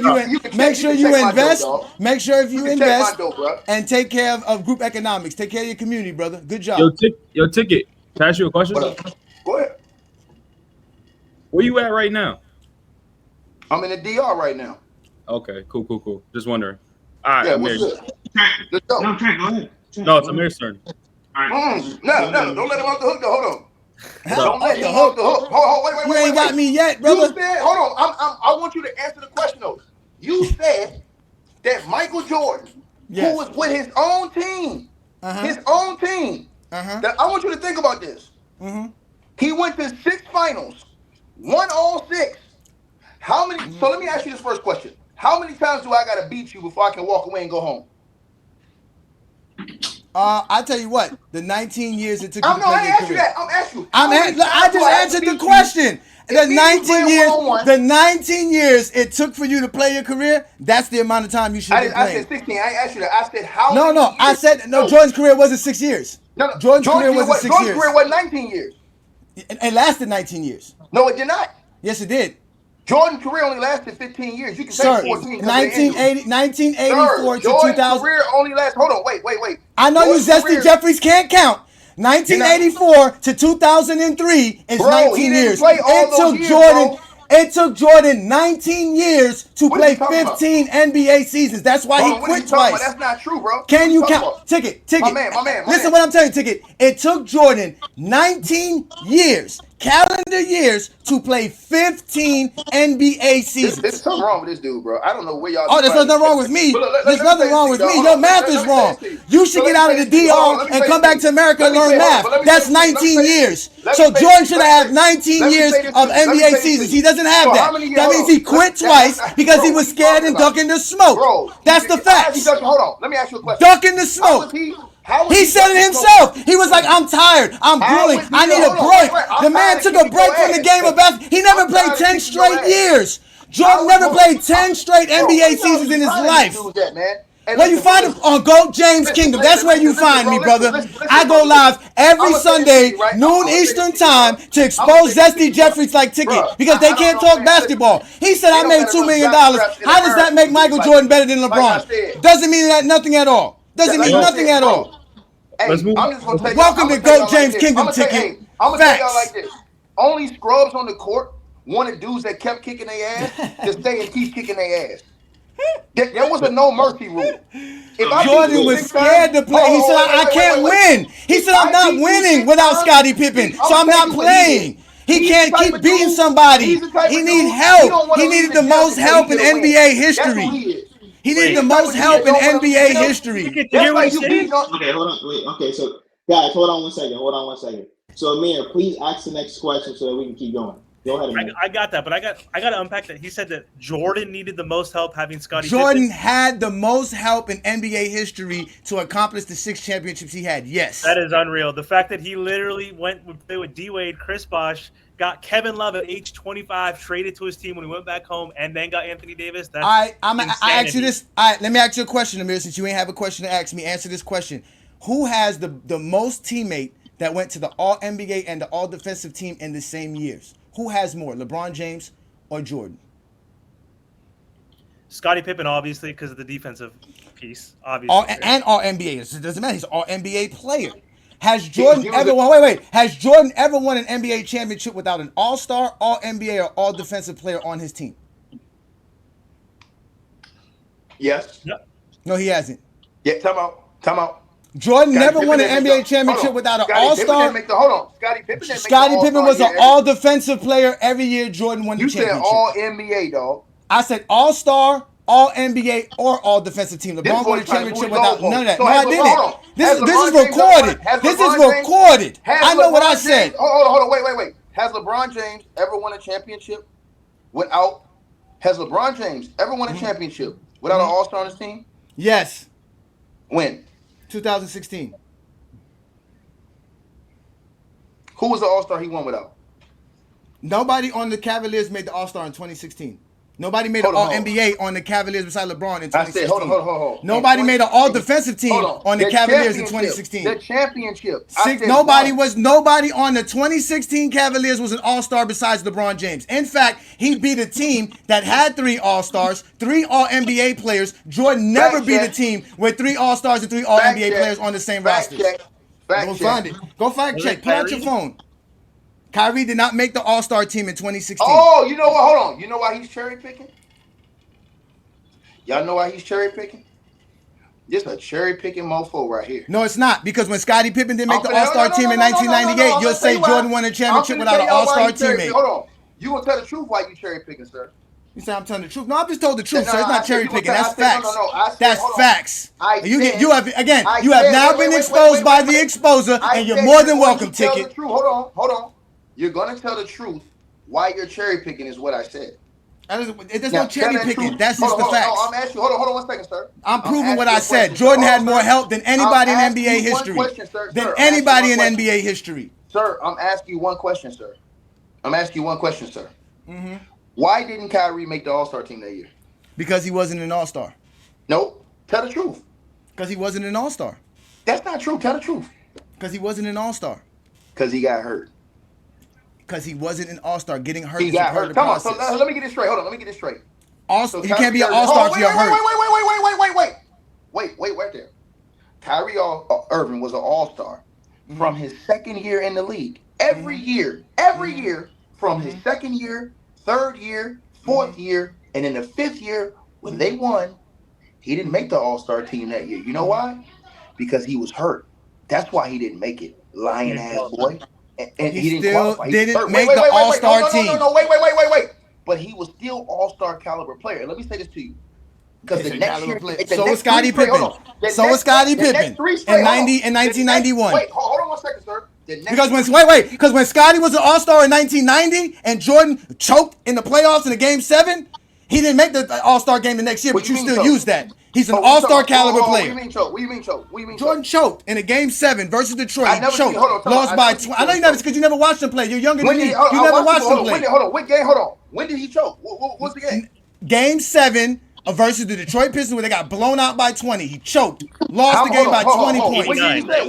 [SPEAKER 2] you
[SPEAKER 3] invest.
[SPEAKER 2] dog.
[SPEAKER 3] Make sure if you
[SPEAKER 2] can check my
[SPEAKER 3] invest
[SPEAKER 2] dough, bro.
[SPEAKER 3] and take care of group economics. Take care of your community, brother. Good job.
[SPEAKER 5] Yo, Ticket. Can I ask you a question?
[SPEAKER 2] What up? Go ahead.
[SPEAKER 5] Where you at right now?
[SPEAKER 2] I'm in the DR right now.
[SPEAKER 5] Okay, cool. Just wondering. All right,
[SPEAKER 2] Yeah,
[SPEAKER 5] Amir.
[SPEAKER 2] what's good?
[SPEAKER 1] Trent,
[SPEAKER 2] Let's go.
[SPEAKER 1] no, Trent, go ahead. Trent,
[SPEAKER 5] No, it's
[SPEAKER 1] go ahead.
[SPEAKER 5] Amir's turn.
[SPEAKER 1] All right.
[SPEAKER 2] No, don't let him off the hook though. Hold on. Don't let him off the hook. Wait.
[SPEAKER 3] You ain't got me yet,
[SPEAKER 2] You
[SPEAKER 3] brother.
[SPEAKER 2] said, hold on. I want you to answer the question though. You said that Michael Jordan,
[SPEAKER 3] Yes.
[SPEAKER 2] who was with his own team, that I want you to think about this. He went to 6 finals, won all 6. How many? So let me ask you this first question. How many times do I gotta beat you before I can walk away and go home?
[SPEAKER 3] I tell you what, the 19 years it took you to play
[SPEAKER 2] I
[SPEAKER 3] your
[SPEAKER 2] ain't ask you
[SPEAKER 3] career.
[SPEAKER 2] that. I'm asking you.
[SPEAKER 3] I just answered the question. The 19 years it took for you to play your career, that's the amount of time you should be playing.
[SPEAKER 2] I said 16. I ain't asked you that. I said how many
[SPEAKER 3] No.
[SPEAKER 2] years?
[SPEAKER 3] I said no. Jordan's career wasn't 6 years.
[SPEAKER 2] No.
[SPEAKER 3] Jordan's career wasn't 6 years.
[SPEAKER 2] Jordan's career was 19 years.
[SPEAKER 3] It lasted 19 years.
[SPEAKER 2] No, it did not.
[SPEAKER 3] Yes, it did.
[SPEAKER 2] Jordan's career only lasted 15 years. You can
[SPEAKER 3] Sir,
[SPEAKER 2] take 14
[SPEAKER 3] 1984 to
[SPEAKER 2] Jordan's
[SPEAKER 3] 2000.
[SPEAKER 2] career only lasted. Hold on, wait.
[SPEAKER 3] I know
[SPEAKER 2] Jordan's
[SPEAKER 3] you zesty
[SPEAKER 2] career,
[SPEAKER 3] Jeffries can't count. 1984 to 2003 is 19 years. It took Jordan 19 years to play 15 NBA seasons. That's why he quit twice.
[SPEAKER 2] That's not true, bro.
[SPEAKER 3] Can you count? Ticket.
[SPEAKER 2] My man.
[SPEAKER 3] Listen what I'm telling you, Ticket. It took Jordan 19 years, calendar years, to play 15 NBA seasons.
[SPEAKER 2] There's something wrong with this dude, bro. I don't know where y'all.
[SPEAKER 3] Oh, there's nothing wrong with me. There's nothing wrong with me. Your math is wrong. You should get out of the DR and come back to America and learn math. That's 19 years. So Jordan should have had 19 years of NBA seasons. He doesn't have that. That means he quit twice because he was scared and ducking the smoke. That's the facts.
[SPEAKER 2] Hold on. Let me ask you a question.
[SPEAKER 3] Ducking the smoke. He said it himself. He was like, I'm tired. I'm grueling. I need a break. The man took a break from the game of basketball. He never played 10 straight years. Jordan never played 10 straight NBA seasons in his life. Where you find him? On GOAT James Kingdom. That's where you find me, brother. I go live every Sunday, noon Eastern time, to expose Zesty Jeffries like Ticket because they can't talk basketball. He said I made $2 million. How does that make Michael Jordan better than LeBron? Doesn't mean that nothing at all. Doesn't mean nothing at all.
[SPEAKER 5] Let's move.
[SPEAKER 3] Welcome to GOAT James Kingdom, Ticket.
[SPEAKER 2] I'm gonna tell y'all like this. Only scrubs on the court wanted dudes that kept kicking their ass to stay and keep kicking their ass. There was a no mercy rule.
[SPEAKER 3] Jordan was scared to play. He said, I can't win. He said, I'm not winning without Scottie Pippen, so I'm not playing. He can't keep beating somebody. He needs help. He needed the most help in NBA history. He needed the most help in NBA history.
[SPEAKER 1] Okay, hold on. Wait, okay, so guys, hold on one second. So Amir, please ask the next question so that we can keep going. Go ahead, Amir.
[SPEAKER 4] I got that, but I got to unpack that. He said that Jordan needed the most help having Scottie
[SPEAKER 3] Jordan
[SPEAKER 4] Pippen.
[SPEAKER 3] had the most help in NBA history to accomplish the 6 championships he had. Yes.
[SPEAKER 4] That is unreal. The fact that he literally would play with D-Wade, Chris Bosh, got Kevin Love at age 25, traded to his team when he went back home, and then got Anthony Davis. That's
[SPEAKER 3] I ask you this. All right, let me ask you a question, Amir, since you ain't have a question to ask me. Answer this question. Who has the most teammate that went to the All-NBA and the All-Defensive team in the same years? Who has more, LeBron James or Jordan?
[SPEAKER 4] Scottie Pippen, obviously, because of the defensive piece, obviously.
[SPEAKER 3] And All-NBA. It doesn't matter. He's an All-NBA player. Has Jordan ever won? Wait. Has Jordan ever won an NBA championship without an All-Star, All-NBA, or All-Defensive player on his team?
[SPEAKER 2] Yes.
[SPEAKER 3] No, he hasn't.
[SPEAKER 2] Yeah, time out.
[SPEAKER 3] Jordan never won an NBA championship without an All-Star. Scottie Pippen was an All-Defensive player every year. Jordan won the championship.
[SPEAKER 2] You said All-NBA, dog.
[SPEAKER 3] I said All-Star, All-NBA, or All-Defensive team. LeBron won the championship without none of that. No, I didn't. This is recorded. This is recorded. I know what I said.
[SPEAKER 2] Hold on. Wait. Has LeBron James ever won a championship without? Has LeBron James ever won a championship without an All-Star on his team?
[SPEAKER 3] Yes.
[SPEAKER 2] When?
[SPEAKER 3] 2016.
[SPEAKER 2] Who was the All-Star he won without?
[SPEAKER 3] Nobody on the Cavaliers made the All-Star in 2016. Nobody made an All-NBA on the Cavaliers beside LeBron in 2016. I said, hold on.
[SPEAKER 2] Nobody
[SPEAKER 3] made an All-Defensive team on the Cavaliers in 2016.
[SPEAKER 2] The championship.
[SPEAKER 3] Nobody on the 2016 Cavaliers was an All-Star besides LeBron James. In fact, he beat a team that had 3 All-Stars, 3 All-NBA players. Jordan never beat a team with 3 All-Stars and 3 All-NBA players on the same roster. Go find it. Go fact check. Pull out your phone. Kyrie did not make the All-Star team in 2016.
[SPEAKER 2] Oh, you know what? Hold on. You know why he's cherry picking? Y'all know why he's cherry picking? This a cherry picking mofo right here.
[SPEAKER 3] No, it's not, because when Scottie Pippen didn't make the All-Star team in 1998, you'll say Jordan won a championship without an All-Star teammate.
[SPEAKER 2] Hold on. You will tell the truth why you cherry picking, sir.
[SPEAKER 3] You say I'm telling the truth? No, I'm just told the truth, sir. It's not cherry picking. That's facts. That's facts. You have now been exposed by the exposer, and you're more than welcome, Ticket.
[SPEAKER 2] Hold on. You're gonna tell the truth why you're cherry picking is what I said.
[SPEAKER 3] There's no cherry picking. That's just the facts.
[SPEAKER 2] I'm asking you. Hold on 1 second, sir.
[SPEAKER 3] I'm proving what I said. Jordan had more help than anybody in NBA history. NBA history.
[SPEAKER 2] Sir, I'm asking you one question, sir. Mm-hmm. Why didn't Kyrie make the All-Star team that year?
[SPEAKER 3] Because he wasn't an All-Star.
[SPEAKER 2] Nope. Tell the truth.
[SPEAKER 3] Because he wasn't an All-Star.
[SPEAKER 2] That's not true. Tell the truth.
[SPEAKER 3] Because he wasn't an All-Star.
[SPEAKER 2] Because he got hurt.
[SPEAKER 3] Because he wasn't an All-Star. Getting hurt
[SPEAKER 2] is a part of the process. So let me get this straight. Hold on. Let me get this straight.
[SPEAKER 3] You can't be an All-Star if you're hurt.
[SPEAKER 2] Wait right there. Kyrie Irving was an All-Star from his second year in the league. Every year, from his second year, third year, fourth year, and in the 5th year, when they won, he didn't make the All-Star team that year. You know why? Because he was hurt. That's why he didn't make it. Lion ass boy. And
[SPEAKER 3] he didn't make the All-Star team.
[SPEAKER 2] No, wait. But he was still All-Star caliber player. And let me say this to you. Because the next year,
[SPEAKER 3] so was Scottie Pippen. In 1991.
[SPEAKER 2] Wait, hold on 1 second, sir.
[SPEAKER 3] Because when Scottie was an All-Star in 1990 and Jordan choked in the playoffs in the Game 7, he didn't make the All-Star game the next year, but you still use that. He's an All-Star caliber player.
[SPEAKER 2] What do you mean choke?
[SPEAKER 3] Jordan choked in a Game 7 versus Detroit. He choked. Lost by 20. I know you never, because you never watched him play. You're younger than me. You never watched him play.
[SPEAKER 2] Hold on. When did he choke? What's the game?
[SPEAKER 3] Game 7 versus the Detroit Pistons, where they got blown out by 20. He choked. Lost the game by 20 points.
[SPEAKER 2] What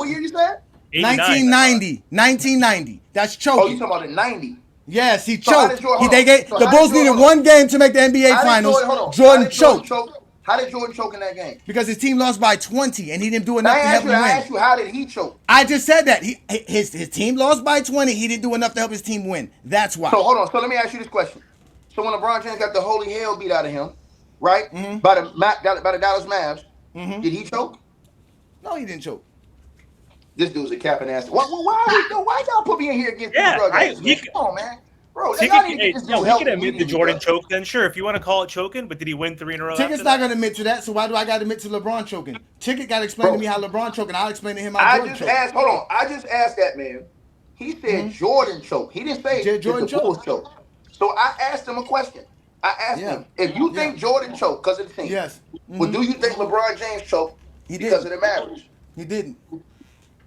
[SPEAKER 2] year you said?
[SPEAKER 3] 1990. That's choking.
[SPEAKER 2] Oh, you talking about the 90?
[SPEAKER 3] Yes, he choked. The Bulls needed one game to make the NBA Finals. Jordan choked.
[SPEAKER 2] How did Jordan choke in that game?
[SPEAKER 3] Because his team lost by 20, and he didn't do enough to help him win.
[SPEAKER 2] I asked you, how did he choke?
[SPEAKER 3] I just said that. His team lost by 20. He didn't do enough to help his team win. That's why.
[SPEAKER 2] So hold on. So let me ask you this question. So when LeBron James got the holy hell beat out of him, right? Mm-hmm. By the Dallas Mavs, did he choke?
[SPEAKER 3] No, he didn't choke.
[SPEAKER 2] This dude's a cap and ass. Why y'all put me in here against these drug addicts? Come on, man. Bro,
[SPEAKER 4] he can admit the Jordan choke then. Sure, if you want to call it choking, but did he win 3 in a row?
[SPEAKER 3] Ticket's not going to admit to that, so why do I got to admit to LeBron choking? Ticket got to explain to me how LeBron choking. I'll explain to him how Jordan choking.
[SPEAKER 2] I just asked that man. He said Jordan choke. He didn't say Jordan choke. So I asked him a question. I asked him, if you think Jordan choked because of the team, well, do you think LeBron James choked because of the Mavericks?
[SPEAKER 3] He didn't.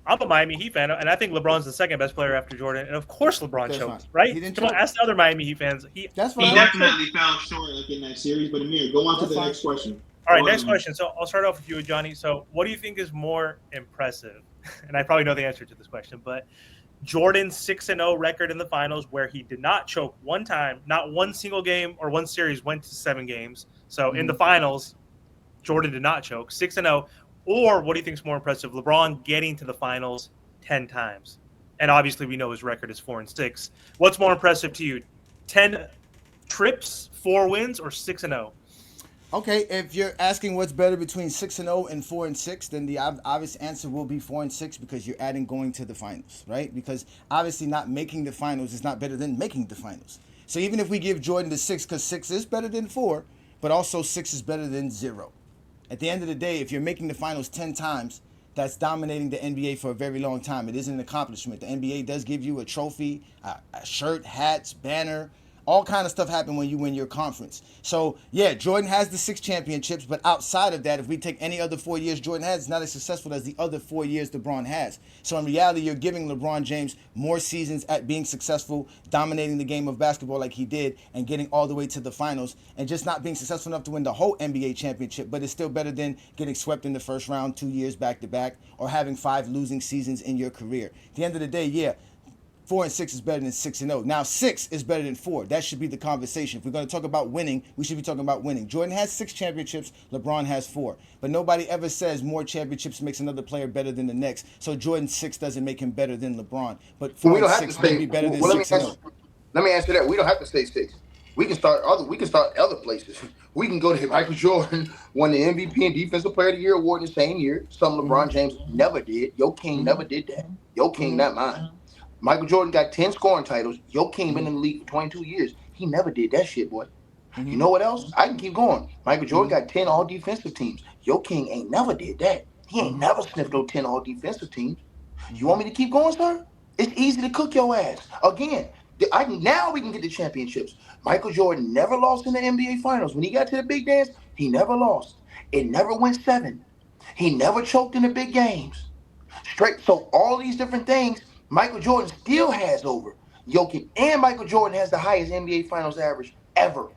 [SPEAKER 4] I'm a Miami Heat fan, and I think LeBron's the second best player after Jordan. And of course, LeBron choked, right? Come on, ask the other Miami Heat fans.
[SPEAKER 1] He definitely fell short in that series. But Amir, go on to the next question.
[SPEAKER 4] All right, next question. So I'll start off with you, Johnny. So what do you think is more impressive? And I probably know the answer to this question, but Jordan's 6-0 record in the finals, where he did not choke one time, not one single game or one series went to 7 games. So in the finals, Jordan did not choke, 6-0. Or what do you think is more impressive? LeBron getting to the finals 10 times. And obviously we know his record is 4-6. What's more impressive to you? 10 trips, 4 wins, or 6-0?
[SPEAKER 3] Okay, if you're asking what's better between 6-0 and 4-6, then the obvious answer will be 4-6, because you're adding going to the finals, right? Because obviously not making the finals is not better than making the finals. So even if we give Jordan the 6, because 6 is better than 4, but also 6 is better than 0. At the end of the day, if you're making the finals 10 times, that's dominating the NBA for a very long time. It is an accomplishment. The NBA does give you a trophy, a shirt, hats, banner, All kind of stuff happen when you win your conference. So yeah, Jordan has the 6 championships, but outside of that, if we take any other 4 years Jordan has, it's not as successful as the other 4 years LeBron has. So in reality, you're giving LeBron James more seasons at being successful, dominating the game of basketball like he did, and getting all the way to the finals, and just not being successful enough to win the whole NBA championship. But it's still better than getting swept in the first round 2 years back to back, or having 5 losing seasons in your career. At the end of the day, yeah, 4 and 6 is better than 6 and 0. Now 6 is better than 4. That should be the conversation. If we're going to talk about winning, we should be talking about winning. Jordan has 6 championships. LeBron has 4. But nobody ever says more championships makes another player better than the next. So Jordan's 6 doesn't make him better than LeBron. But 4 and 6 may be better than 6 and 0.
[SPEAKER 2] Let me answer that. We don't have to say 6. We can start other places. We can go to Michael Jordan won the MVP and Defensive Player of the Year award in the same year. Something LeBron James never did. Yo King never did that. Yo King, not mine. Michael Jordan got 10 scoring titles. Yo King been in the league for 22 years. He never did that shit, boy. You know what else? I can keep going. Michael Jordan got 10 all-defensive teams. Yo King ain't never did that. He ain't never sniffed no 10 all-defensive teams. You want me to keep going, sir? It's easy to cook your ass. Again, now we can get the championships. Michael Jordan never lost in the NBA Finals. When he got to the big dance, he never lost. It never went 7. He never choked in the big games. Straight. So all these different things, Michael Jordan still has over Jokic, and Michael Jordan has the highest NBA Finals average ever.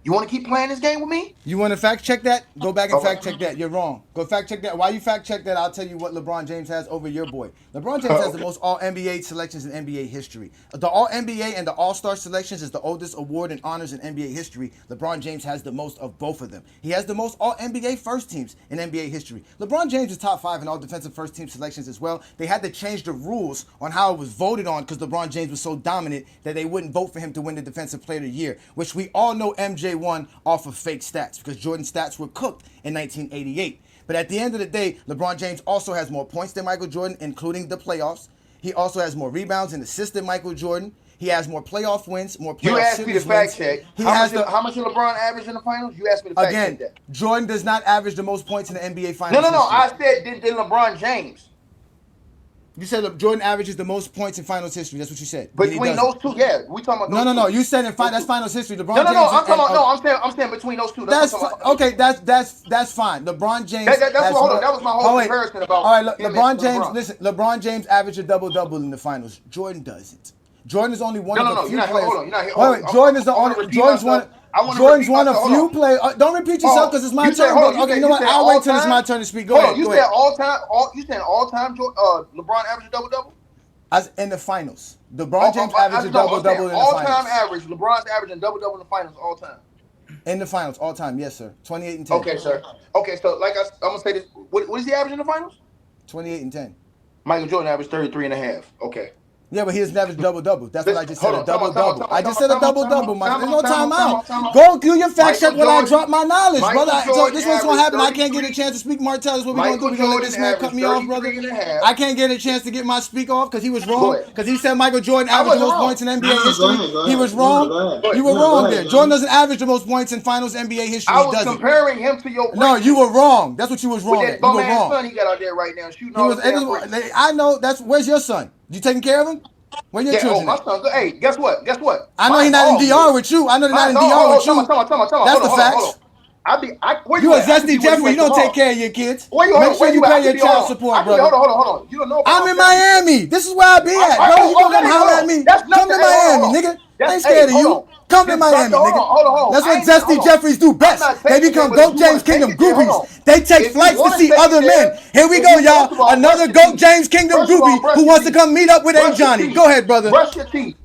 [SPEAKER 2] You want to keep playing this game with me?
[SPEAKER 3] You want to fact check that? Go back and fact check that. You're wrong. Go fact check that. While you fact check that, I'll tell you what LeBron James has over your boy. LeBron James has the most All-NBA selections in NBA history. The All-NBA and the All-Star selections is the oldest award and honors in NBA history. LeBron James has the most of both of them. He has the most All-NBA first teams in NBA history. LeBron James is top 5 in all defensive first team selections as well. They had to change the rules on how it was voted on because LeBron James was so dominant that they wouldn't vote for him to win the Defensive Player of the Year, which we all know MJ won off of fake stats because Jordan's stats were cooked in 1988. But at the end of the day, LeBron James also has more points than Michael Jordan, including the playoffs. He also has more rebounds and assists than Michael Jordan. He has more playoff wins, more playoff
[SPEAKER 2] You asked me to fact check. How much did LeBron average in the finals? You asked me to fact check that.
[SPEAKER 3] Jordan does not average the most points in the NBA Finals.
[SPEAKER 2] No. I said did LeBron James.
[SPEAKER 3] You said Jordan averages the most points in finals history. That's what you said.
[SPEAKER 2] Between those two, yeah. We talking about those
[SPEAKER 3] No. You said that's finals history. LeBron
[SPEAKER 2] James.
[SPEAKER 3] I'm
[SPEAKER 2] saying between those two.
[SPEAKER 3] That's fine. LeBron James.
[SPEAKER 2] That was my whole comparison about.
[SPEAKER 3] All right, LeBron James. Listen, LeBron James averaged a double-double in the finals. Jordan doesn't. Jordan is only one of the few players.
[SPEAKER 2] Hold on.
[SPEAKER 3] Jordan is the only. Jordan's one of few players. Don't repeat yourself because it's my turn. Okay, you know what? I'll wait till it's my turn to speak. Go ahead.
[SPEAKER 2] You said all time. You said all time. LeBron averaged a double-double.
[SPEAKER 3] As in the finals, LeBron James averaged a double-double in the finals.
[SPEAKER 2] All-time average. LeBron's averaging double-double in the finals all time.
[SPEAKER 3] In the finals, all time, yes, sir. 28 and 10.
[SPEAKER 2] Okay, sir. Okay, so like I'm gonna say this. What is he averaging in the finals?
[SPEAKER 3] 28 and 10.
[SPEAKER 2] Michael Jordan averaged 33.5. Okay.
[SPEAKER 3] Yeah, but he doesn't average double-double. That's what I just said, a double-double. I just said a double-double, man. There's no time out. Go do your fact check when I drop my knowledge, brother. So this one's going to happen. I can't get a chance to speak. Martell, is what we're going to do. We're going to let this man cut me off, brother. I can't get a chance to get my speak off because he was wrong. Because he said Michael Jordan averaged the most points in NBA history. He was wrong. You were wrong there. Jordan doesn't average the most points in finals NBA history.
[SPEAKER 2] I was comparing him to your...
[SPEAKER 3] No, you were wrong. That's what you was wrong at. You were wrong.
[SPEAKER 2] Son he got out there right now shooting all the
[SPEAKER 3] I know. Where's your son? You taking care of him? Where your children?
[SPEAKER 2] My son. Hey, guess what?
[SPEAKER 3] I know he's not in DR with you. I know they're not in DR with you. That's the facts. You a Zesty Jeffrey. You don't take care of your kids. Make sure you pay your child support, brother.
[SPEAKER 2] Hold on. You don't know.
[SPEAKER 3] I'm in Miami. This is where I be at, bro. You gonna come holler at me? Come to Miami, nigga. I ain't scared of you. Come to Miami, nigga. That's what Zesty Jeffries do best. They become GOAT James Kingdom groupies. They take flights to see other men. Here we go, y'all. Another GOAT James Kingdom groupie who wants to come meet up with A. Johnny. Go ahead, brother.
[SPEAKER 2] Brush your teeth.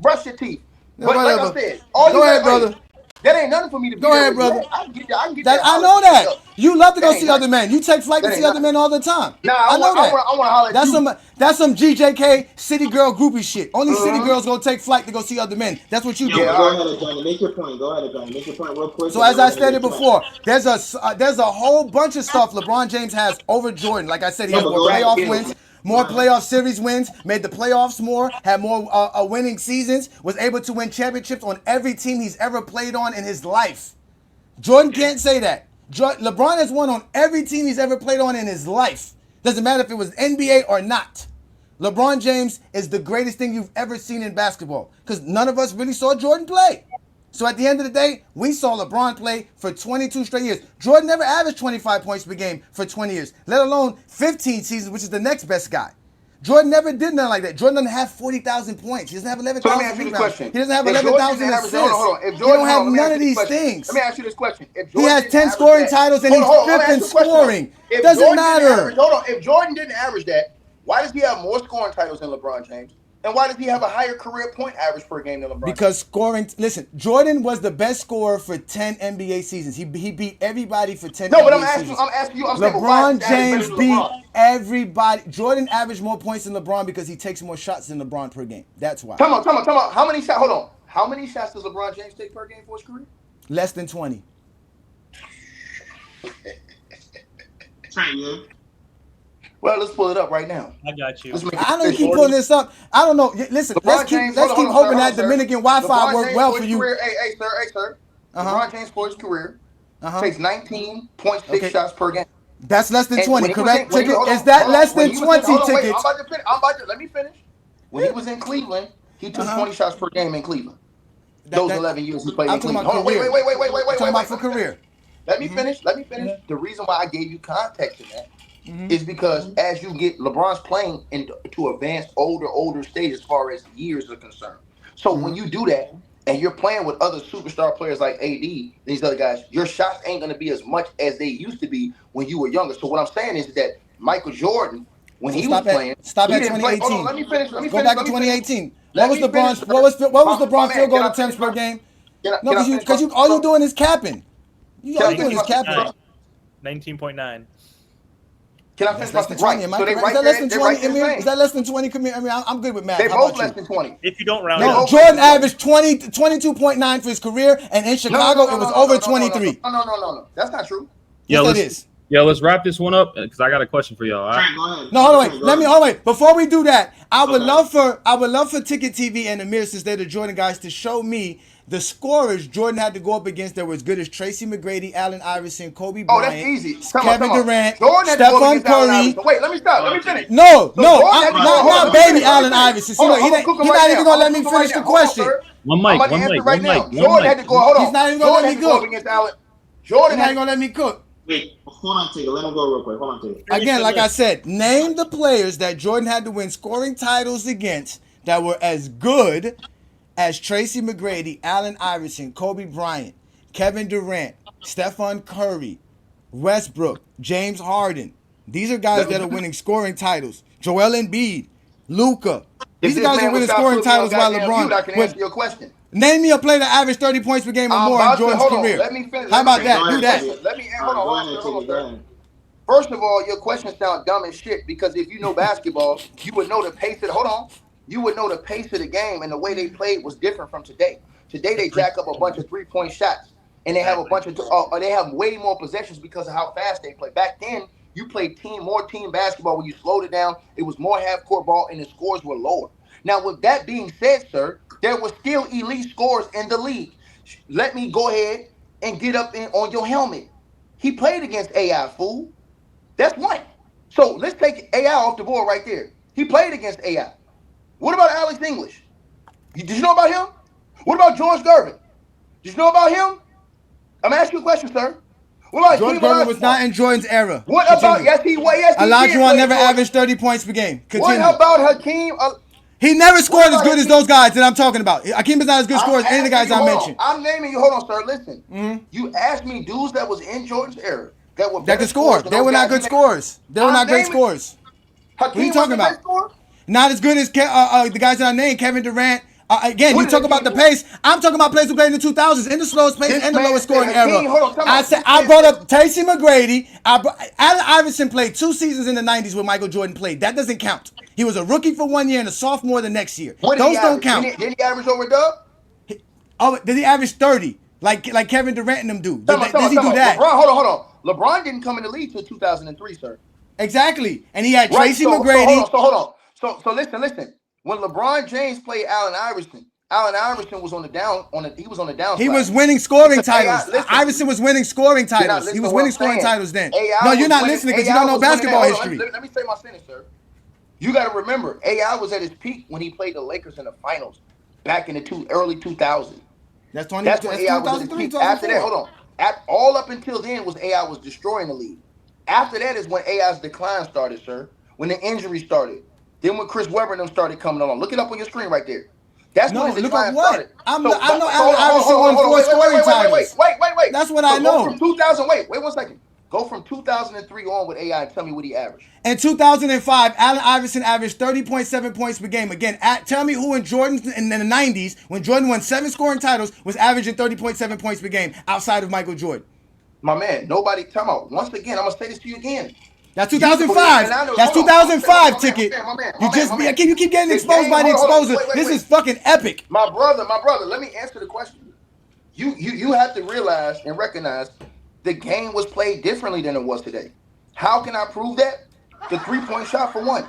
[SPEAKER 2] But like I said,
[SPEAKER 3] go ahead, brother.
[SPEAKER 2] That ain't nothing for me to be.
[SPEAKER 3] Go ahead, brother.
[SPEAKER 2] I can get that.
[SPEAKER 3] I know that. You love to go see other men. You take flight to see other men all the time.
[SPEAKER 2] Nah, I know that. I want to holler at you.
[SPEAKER 3] That's some GJK city girl groupie shit. Only city girls gonna take flight to go see other men. That's what you do.
[SPEAKER 1] Yeah, go ahead, Johnny. Make your point. Go ahead, Johnny. Make your point real quick.
[SPEAKER 3] So as I stated before, there's a whole bunch of stuff LeBron James has over Jordan. Like I said, he has more playoff wins. More playoff series wins, made the playoffs more, had more winning seasons, was able to win championships on every team he's ever played on in his life. Jordan can't say that. LeBron has won on every team he's ever played on in his life. Doesn't matter if it was NBA or not. LeBron James is the greatest thing you've ever seen in basketball because none of us really saw Jordan play. So at the end of the day, we saw LeBron play for 22 straight years. Jordan never averaged 25 points per game for 20 years, let alone 15 seasons, which is the next best guy. Jordan never did nothing like that. Jordan doesn't have 40,000 points. He doesn't have 11,000 rebounds. He doesn't have 11,000 assists. He don't have none of these things.
[SPEAKER 2] Let me ask you this question.
[SPEAKER 3] He has 10 scoring titles and he's fifth in scoring. Doesn't matter.
[SPEAKER 2] If Jordan didn't average that, why does he have more scoring titles than LeBron James? And why does he have a higher career point average per game than LeBron?
[SPEAKER 3] Because scoring. Listen, Jordan was the best scorer for 10 NBA seasons. He beat everybody for 10.
[SPEAKER 2] No, but I'm
[SPEAKER 3] asking
[SPEAKER 2] you.
[SPEAKER 3] LeBron James beat everybody. Jordan averaged more points than LeBron because he takes more shots than LeBron per game. That's why.
[SPEAKER 2] Come on. How many shots? Hold on. How many shots does LeBron James take per game for his career?
[SPEAKER 3] Less than 20.
[SPEAKER 2] Well, let's pull it up right now.
[SPEAKER 4] I got you.
[SPEAKER 3] I know you keep pulling this up. I don't know. Listen, let's keep hoping that Dominican Wi-Fi work well for you.
[SPEAKER 2] Hey, sir. LeBron James for his career takes 19.6 shots per game.
[SPEAKER 3] That's less than 20, correct? Is that less than 20 tickets?
[SPEAKER 2] Let me finish. When he was in Cleveland, he took 20 shots per game in Cleveland. Those 11 years he played in Cleveland.
[SPEAKER 3] Wait.
[SPEAKER 2] I'm
[SPEAKER 3] talking about for career.
[SPEAKER 2] Let me finish. The reason why I gave you context in that is because as you get LeBron's playing into advanced older stage as far as years are concerned. So when you do that and you're playing with other superstar players like AD, these other guys, your shots ain't going to be as much as they used to be when you were younger. So what I'm saying is that Michael Jordan, when he was playing,
[SPEAKER 3] stop at 2018.
[SPEAKER 2] Hold on, let me finish.
[SPEAKER 3] Go back to 2018. What was LeBron's field goal attempts per game? No, because all you're doing is capping. All you're doing is capping.
[SPEAKER 4] 19.9.
[SPEAKER 2] Can I finish?
[SPEAKER 3] Less than 20. Am I correct? Is that less than 20, Amir? Is that less than 20? I mean, I'm good with math.
[SPEAKER 2] They both less than 20.
[SPEAKER 4] If you don't round
[SPEAKER 3] up. Jordan averaged 22.9 for his career, and in Chicago, it was over 23.
[SPEAKER 2] No. That's not true.
[SPEAKER 3] Yes, that is.
[SPEAKER 5] Yeah, let's wrap this one up because I got a question for y'all. All right?
[SPEAKER 1] Go ahead.
[SPEAKER 3] No, hold on, wait. Before we do that, I would love for Ticket TV and Amir, since they're the Jordan guys, to show me the scorers Jordan had to go up against that were as good as Tracy McGrady, Allen Iverson, Kobe Bryant,
[SPEAKER 2] that's easy.
[SPEAKER 3] Kevin Durant,
[SPEAKER 2] Stephen
[SPEAKER 3] Curry.
[SPEAKER 2] Wait, let me stop. Let me finish.
[SPEAKER 3] No, not baby Allen Iverson. See, look, he's not even gonna let me finish the question.
[SPEAKER 5] One mic.
[SPEAKER 2] Jordan had to go. Hold on.
[SPEAKER 3] He's not even gonna let me cook.
[SPEAKER 2] Jordan
[SPEAKER 3] not even gonna let me cook.
[SPEAKER 1] Wait, hold on, Tigger. Let him go real quick. Hold on, Tigger.
[SPEAKER 3] Again, like I said, name the players that Jordan had to win scoring titles against that were as good as Tracy McGrady, Allen Iverson, Kobe Bryant, Kevin Durant, Stephen Curry, Westbrook, James Harden. These are guys that are winning scoring titles. Joel Embiid, Luka. These are guys that are winning scoring titles while LeBron.
[SPEAKER 2] I can answer your question.
[SPEAKER 3] Name me a player that averaged 30 points per game or more in Jordan's career.
[SPEAKER 2] Let me finish.
[SPEAKER 3] How about that? Do that.
[SPEAKER 2] Hold on. First of all, your question sounds dumb as shit because if you know basketball, you would know the pace of the game and the way they played was different from today. Today they jack up a bunch of 3-point shots and they have they have way more possessions because of how fast they play. Back then, you played more team basketball when you slowed it down. It was more half-court ball and the scores were lower. Now, with that being said, sir, there were still elite scorers in the league. Let me go ahead and get up on your helmet. He played against AI, fool. That's one. So let's take AI off the board right there. He played against AI. What about Alex English? Did you know about him? What about George Gervin? Did you know about him? I'm asking you a question, sir. What about
[SPEAKER 3] George Gervin was not in Jordan's era.
[SPEAKER 2] What about yes, he was. Yes,
[SPEAKER 3] Olajuwon never averaged 30 points per game. Continue.
[SPEAKER 2] What about Hakeem?
[SPEAKER 3] He never scored as good as those guys that I'm talking about. Hakeem is not as good scorer as any of the guys I mentioned.
[SPEAKER 2] I'm naming you. Hold on, sir. Listen. You asked me dudes that was in Jordan's era that
[SPEAKER 3] could score. They were not good scorers. They were not great scorers. What are you talking about? Not as good as the guys that I named, Kevin Durant. Again, you talk about the pace. I'm talking about players who played in the 2000s, in the slowest pace and the lowest scoring era. I brought up Tracy McGrady. Allen Iverson played 2 seasons in the 90s where Michael Jordan played. That doesn't count. He was a rookie for 1 year and a sophomore the next year. Those don't count.
[SPEAKER 2] Did he average over Dub?
[SPEAKER 3] Did he average 30 like Kevin Durant and them do? Does he do that?
[SPEAKER 2] LeBron, hold on. LeBron didn't come in the league till 2003, sir.
[SPEAKER 3] Exactly. And he had Tracy McGrady.
[SPEAKER 2] Hold on. So listen. When LeBron James played Allen Iverson was on the down. He was on the down.
[SPEAKER 3] He was winning scoring titles. Iverson was winning scoring titles. He was winning scoring titles then. No, you're not listening because you don't know basketball history.
[SPEAKER 2] Let me say my sentence, sir. You got to remember, AI was at his peak when he played the Lakers in the finals back in the early 2000s.
[SPEAKER 3] That's when
[SPEAKER 2] That's when AI was at its
[SPEAKER 3] 2003,
[SPEAKER 2] peak. After that,
[SPEAKER 3] 2004.
[SPEAKER 2] hold on. All up until then was AI was destroying the league. After that is when AI's decline started, sir. When the injuries started. Then when Chris Webber and them started coming along. Look it up on your screen right there. That's when
[SPEAKER 3] No,
[SPEAKER 2] the
[SPEAKER 3] look up
[SPEAKER 2] decline
[SPEAKER 3] what?
[SPEAKER 2] started.
[SPEAKER 3] I know
[SPEAKER 2] So
[SPEAKER 3] Allen Iverson won 4 scoring titles.
[SPEAKER 2] wait.
[SPEAKER 3] That's what
[SPEAKER 2] So
[SPEAKER 3] I
[SPEAKER 2] go
[SPEAKER 3] know.
[SPEAKER 2] from 2000. Wait 1 second. Go from 2003 on with AI and tell me what he averaged.
[SPEAKER 3] In 2005, Allen Iverson averaged 30.7 points per game. Again, tell me who in Jordan in the 90s, when Jordan won 7 scoring titles, was averaging 30.7 points per game outside of Michael Jordan.
[SPEAKER 2] My man, nobody come out. Once again, I'm gonna say this to you again.
[SPEAKER 3] That's 2005. That's 2005 ticket. You keep getting exposed by the exposer. This is fucking epic.
[SPEAKER 2] My brother, let me answer the question. You have to realize and recognize the game was played differently than it was today. How can I prove that? The 3-point shot for one.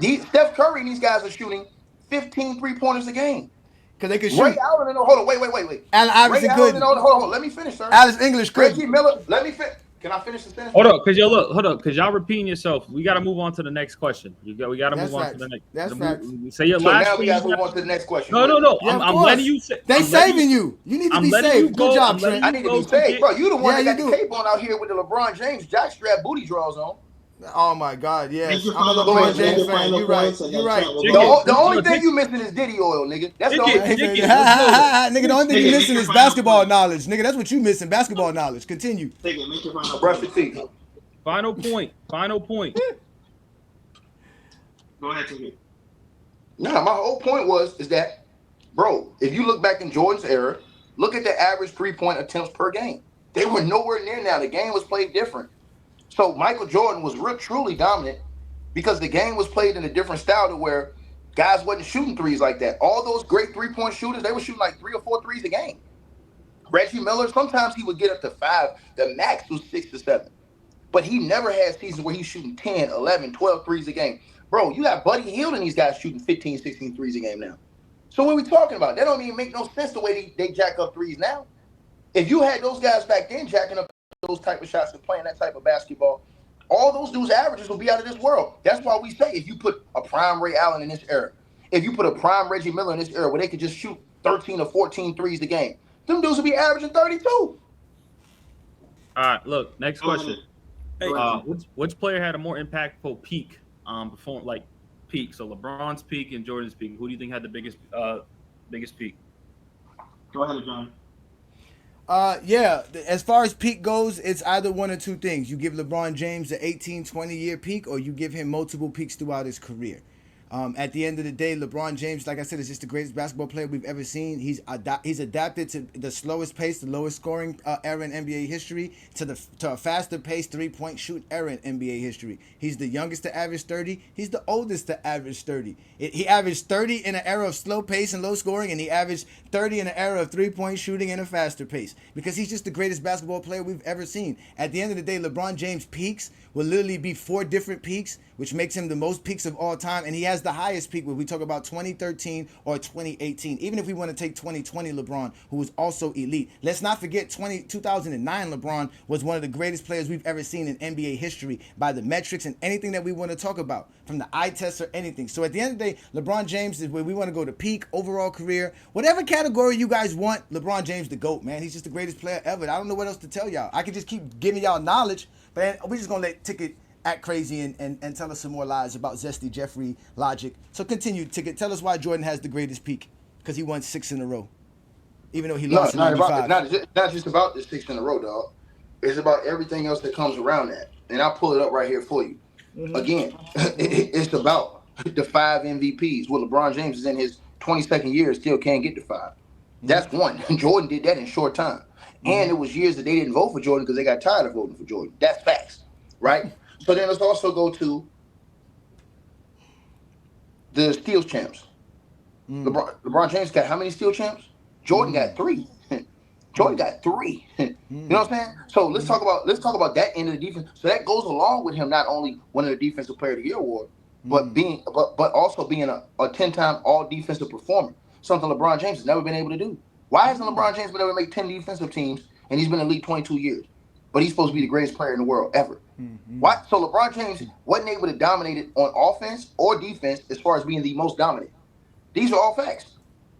[SPEAKER 2] Steph Curry and these guys are shooting 15 3-pointers a game.
[SPEAKER 3] Because they can shoot.
[SPEAKER 2] Ray Allen and hold on, wait.
[SPEAKER 3] Allen Iverson couldn't.
[SPEAKER 2] Hold on, let me finish, sir.
[SPEAKER 3] Alice English couldn't.
[SPEAKER 2] Reggie Miller, let me finish. Can I finish the sentence?
[SPEAKER 5] Hold up, because y'all repeating yourself. We got to move on to the next question. We got to move on to the next.
[SPEAKER 3] That's facts.
[SPEAKER 5] Say your
[SPEAKER 2] So
[SPEAKER 5] last.
[SPEAKER 2] now we got to move on to the next question.
[SPEAKER 5] No.
[SPEAKER 3] Yeah,
[SPEAKER 5] I'm letting you say.
[SPEAKER 3] They saving you. You need to be saved. Good job, Trent.
[SPEAKER 2] I need to be saved, bro. You the one that got the cape on out here with the LeBron James jockstrap booty draws on.
[SPEAKER 3] Oh my God, yes.
[SPEAKER 1] I'm
[SPEAKER 3] I'm a LeBron James fan. You're right.
[SPEAKER 2] The only thing you missing is Diddy oil, nigga. That's the only thing.
[SPEAKER 3] Nigga, the only thing you missing is basketball knowledge. Nigga, that's what you missing, basketball knowledge. Continue.
[SPEAKER 2] Brush your teeth.
[SPEAKER 5] Final point.
[SPEAKER 1] Go ahead, Ticket.
[SPEAKER 2] Nah, my whole point is that, bro, if you look back in Jordan's era, look at the average 3-point attempts per game. They were nowhere near now. The game was played different. So Michael Jordan was truly dominant because the game was played in a different style to where guys wasn't shooting threes like that. All those great 3-point shooters, they were shooting like 3 or 4 threes a game. Reggie Miller, sometimes he would get up to 5. The max was 6 to 7. But he never had seasons where he's shooting 10, 11, 12 threes a game. Bro, you got Buddy Hield and these guys shooting 15, 16 threes a game now. So what are we talking about? That don't even make no sense the way they jack up threes now. If you had those guys back then jacking up those type of shots and playing that type of basketball, all those dudes' averages will be out of this world. That's why we say if you put a prime Ray Allen in this era, if you put a prime Reggie Miller in this era where they could just shoot 13 or 14 threes a game, them dudes will be averaging 32.
[SPEAKER 5] All right, look, next question. Which player had a more impactful peak before, like peak? So LeBron's peak and Jordan's peak. Who do you think had the biggest peak?
[SPEAKER 1] Go ahead, John.
[SPEAKER 3] Yeah, as far as peak goes, it's either one or two things. You give LeBron James an 18, 20-year peak, or you give him multiple peaks throughout his career. At the end of the day, LeBron James, like I said, is just the greatest basketball player we've ever seen. He's adapted to the slowest pace, the lowest scoring era in NBA history, to a faster pace 3-point shoot era in NBA history. He's the youngest to average 30. He's the oldest to average 30. He averaged 30 in an era of slow pace and low scoring, and he averaged 30 in an era of 3-point shooting and a faster pace, because he's just the greatest basketball player we've ever seen. At the end of the day, LeBron James' peaks will literally be 4 different peaks, which makes him the most peaks of all time, and he has the highest peak when we talk about 2013 or 2018. Even if we want to take 2020 LeBron, who was also elite. Let's not forget 2009 LeBron was one of the greatest players we've ever seen in NBA history by the metrics and anything that we want to talk about, from the eye test or anything. So at the end of the day, LeBron James is where we want to go to peak, overall career, whatever category you guys want. LeBron James the GOAT, man. He's just the greatest player ever. I don't know what else to tell y'all. I could just keep giving y'all knowledge, but we're just going to let Ticket act crazy and tell us some more lies about Zesty, Jeffrey, Logic. So continue, Ticket. Tell us why Jordan has the greatest peak, because he won 6 in a row, even though he lost in 95.
[SPEAKER 2] Not just about the 6 in a row, dog. It's about everything else that comes around that. And I'll pull it up right here for you. Mm-hmm. Again, it's about the 5 MVPs. Well, LeBron James is in his 22nd year, still can't get to 5. Mm-hmm. That's one. Jordan did that in short time. Mm-hmm. And it was years that they didn't vote for Jordan because they got tired of voting for Jordan. That's facts, right? So then let's also go to the steals champs. LeBron James got how many steal champs? Jordan got 3. Jordan got 3. You know what I'm saying? So let's talk about that end of the defense. So that goes along with him not only winning the Defensive Player of the Year award, but also being a 10-time All Defensive Performer. Something LeBron James has never been able to do. Why hasn't LeBron James been able to make 10 defensive teams and he's been in the league 22 years? But he's supposed to be the greatest player in the world ever. Mm-hmm. Why? So LeBron James wasn't able to dominate it on offense or defense as far as being the most dominant. These are all facts.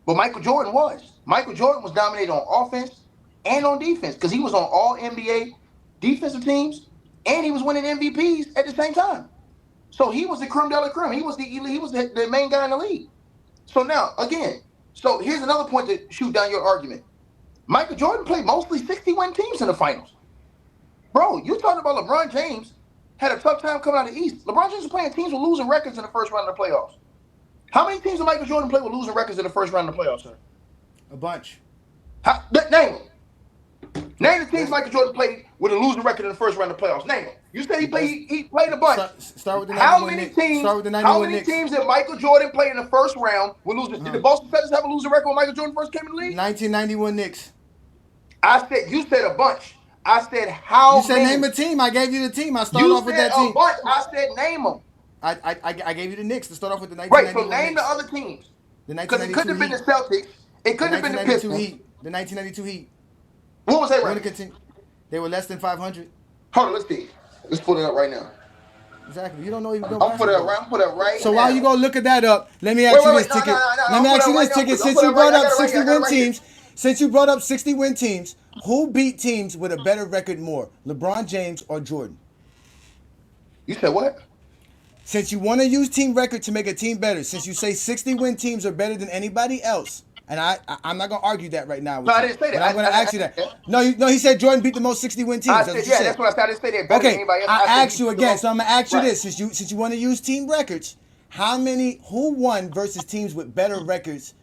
[SPEAKER 2] But Michael Jordan was. Michael Jordan was dominated on offense and on defense because he was on all NBA defensive teams and he was winning MVPs at the same time. So he was the creme de la creme. He was the elite. He was the main guy in the league. So now, again, so here's another point to shoot down your argument. Michael Jordan played mostly 60-win teams in the finals. Bro, you talking about LeBron James had a tough time coming out of the East. LeBron James was playing teams with losing records in the first round of the playoffs. How many teams did Michael Jordan play with losing records in the first round of the playoffs, sir?
[SPEAKER 3] A bunch.
[SPEAKER 2] Name them. Name the teams Michael Jordan played with a losing record in the first round of the playoffs. Name them. You said he played a bunch.
[SPEAKER 3] Start with the 91
[SPEAKER 2] how many
[SPEAKER 3] Knicks.
[SPEAKER 2] teams?
[SPEAKER 3] Start with the
[SPEAKER 2] How many
[SPEAKER 3] Knicks.
[SPEAKER 2] teams did Michael Jordan play in the first round with losing? Did the Boston Celtics have a losing record when Michael Jordan first came in the league?
[SPEAKER 3] 1991 Knicks.
[SPEAKER 2] You said a bunch. I said how
[SPEAKER 3] many? You said
[SPEAKER 2] many?
[SPEAKER 3] name a team. I gave you the team. I started off with that team.
[SPEAKER 2] You said a bunch. I said name them.
[SPEAKER 3] I gave you the Knicks to start off with the 1991
[SPEAKER 2] Right, so name
[SPEAKER 3] Knicks.
[SPEAKER 2] the other teams.
[SPEAKER 3] Because
[SPEAKER 2] it couldn't have been the Celtics. It couldn't have been the Pistons.
[SPEAKER 3] The 1992 Heat.
[SPEAKER 2] What was that record?
[SPEAKER 3] They were less than 500.
[SPEAKER 2] Hold on, let's see. Let's pull it up right now.
[SPEAKER 3] Exactly. You don't know even.
[SPEAKER 2] I'm put it up right.
[SPEAKER 3] So
[SPEAKER 2] now.
[SPEAKER 3] while you go look at that up, let me ask you this, Ticket. Let me ask you this, Ticket. Since you brought up 60-win teams, since you brought up 60-win teams, who beat teams with a better record more, LeBron James or Jordan?
[SPEAKER 2] You said what?
[SPEAKER 3] Since you want to use team record to make a team better, since you say 60-win teams are better than anybody else, and I'm not gonna argue that right now.
[SPEAKER 2] No, I didn't say that.
[SPEAKER 3] But I'm gonna ask you that. No, he said Jordan beat the most 60-win teams.
[SPEAKER 2] That's what I said. I didn't say that. Better than anybody else.
[SPEAKER 3] I asked you again, so I'm gonna ask you this: since you want to use team records, who won versus teams with better records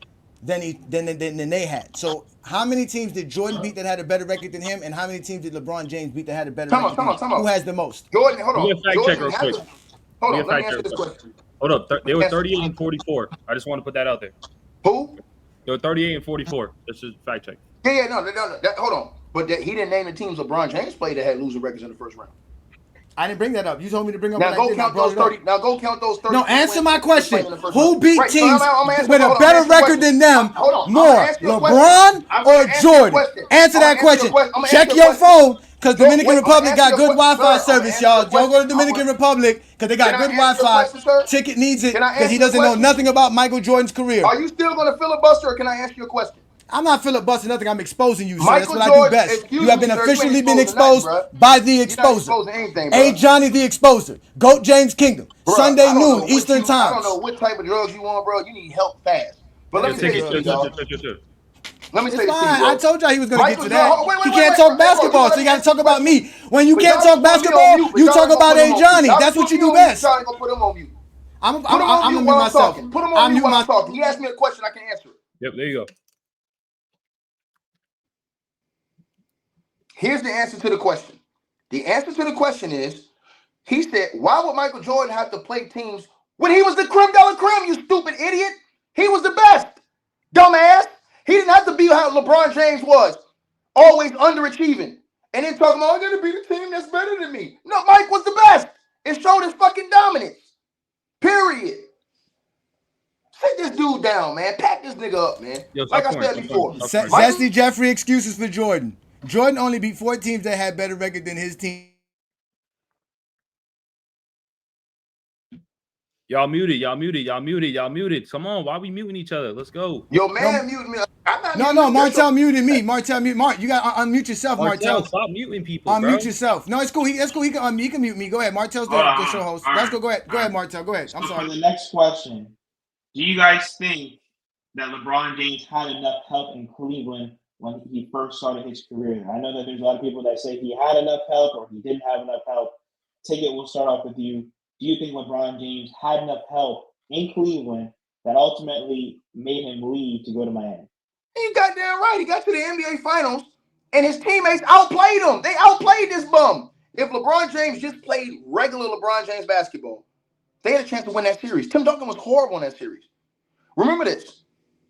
[SPEAKER 3] than they had? So how many teams did Jordan beat that had a better record than him, and how many teams did LeBron James beat that had a better record than him? Who has the most?
[SPEAKER 2] Jordan, hold on.
[SPEAKER 5] Fact check real quick.
[SPEAKER 2] Hold on, let me answer this question.
[SPEAKER 5] Hold up, they were 38 and 44. I just want to put that out there.
[SPEAKER 2] Who?
[SPEAKER 5] They were 38 and 44. That's just fact check.
[SPEAKER 2] Yeah, no. Hold on. But he didn't name the teams LeBron James played that had losing records in the first round.
[SPEAKER 3] I didn't bring that up. You told me to bring up.
[SPEAKER 2] Now go count those 30. Now go count those 30.
[SPEAKER 3] No, answer my question. Who beat teams with a better record than them more, LeBron or Jordan? Answer that question. Check your phone, because Dominican Republic got good Wi-Fi service, y'all. Y'all go to Dominican Republic because they got good Wi-Fi. Ticket needs it because he doesn't know nothing about Michael Jordan's career.
[SPEAKER 2] Are you still going to filibuster, or can I ask you a question?
[SPEAKER 3] I'm not filibustering nothing. I'm exposing you, sir.
[SPEAKER 2] Michael
[SPEAKER 3] That's what
[SPEAKER 2] Jordan,
[SPEAKER 3] I do best. You have been officially been exposed
[SPEAKER 2] nothing,
[SPEAKER 3] by the exposer. A. Johnny the Exposer. Goat James Kingdom. Bro, Sunday noon, Eastern Time.
[SPEAKER 2] I don't know what type of drugs you want, bro. You need help fast. But let me say this to y'all. Let me say this to you.
[SPEAKER 3] I told y'all he was going to get to that. He can't talk basketball, so you got to talk about me. When you can't talk basketball, you talk about A. Johnny. That's what you do best.
[SPEAKER 2] I'm going to put him on mute.
[SPEAKER 3] I'm going to mute myself.
[SPEAKER 2] Put him on mute while I'm talking. He asked me a question, I can answer it.
[SPEAKER 5] Yep, there you go.
[SPEAKER 2] Here's the answer to the question. The answer to the question is, he said, why would Michael Jordan have to play teams when he was the creme de la creme, you stupid idiot? He was the best, dumbass. He didn't have to be how LeBron James was, always underachieving. And then talking about, I'm going to be the team that's better than me. No, Mike was the best. It showed his fucking dominance. Period. Sit this dude down, man. Pack this nigga up, man.
[SPEAKER 5] Yo,
[SPEAKER 2] like I said before.
[SPEAKER 3] Zesty Jeffrey excuses for Jordan. Jordan only beat 4 teams that had better record than his team.
[SPEAKER 5] Y'all muted. Come on, why are we muting each other? Let's go.
[SPEAKER 2] Yo, man, muted me.
[SPEAKER 3] No, Martel muted me. Martel, you got to unmute yourself, Martel.
[SPEAKER 5] Stop muting people,
[SPEAKER 3] Unmute yourself. No, it's cool. He can mute me. Go ahead. Martel's the show host. Let's go. Go ahead, Martel. Go ahead. I'm sorry.
[SPEAKER 1] For the next question, do you guys think that LeBron James had enough help in Cleveland when he first started his career? I know that there's a lot of people that say he had enough help or he didn't have enough help. Ticket, we'll start off with you. Do you think LeBron James had enough help in Cleveland that ultimately made him leave to go to Miami?
[SPEAKER 2] You goddamn right. He got to the NBA Finals, and his teammates outplayed him. They outplayed this bum. If LeBron James just played regular LeBron James basketball, they had a chance to win that series. Tim Duncan was horrible in that series. Remember this.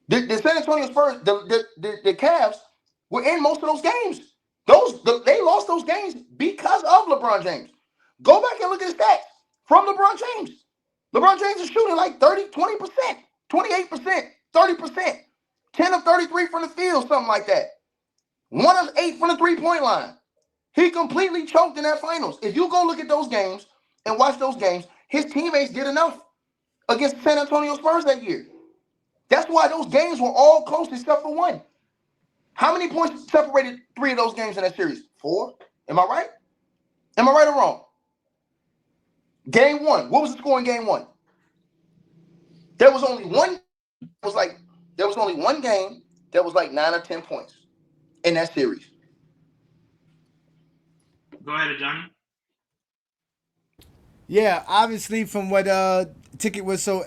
[SPEAKER 2] The San Antonio Spurs, the Cavs were in most of those games. They lost those games because of LeBron James. Go back and look at his stats from LeBron James. LeBron James is shooting like 30, 20%, 28%, 30%, 10 of 33 from the field, something like that. 1 of 8 from the three-point line. He completely choked in that finals. If you go look at those games and watch those games, his teammates did enough against the San Antonio Spurs that year. That's why those games were all close except for one. How many points separated 3 of those games in that series? 4? Am I right? Am I right or wrong? Game 1. What was the score in game 1? There was only one game that was like 9 or 10 points in that series.
[SPEAKER 1] Go ahead, Johnny.
[SPEAKER 3] Yeah, obviously, from what Ticket was so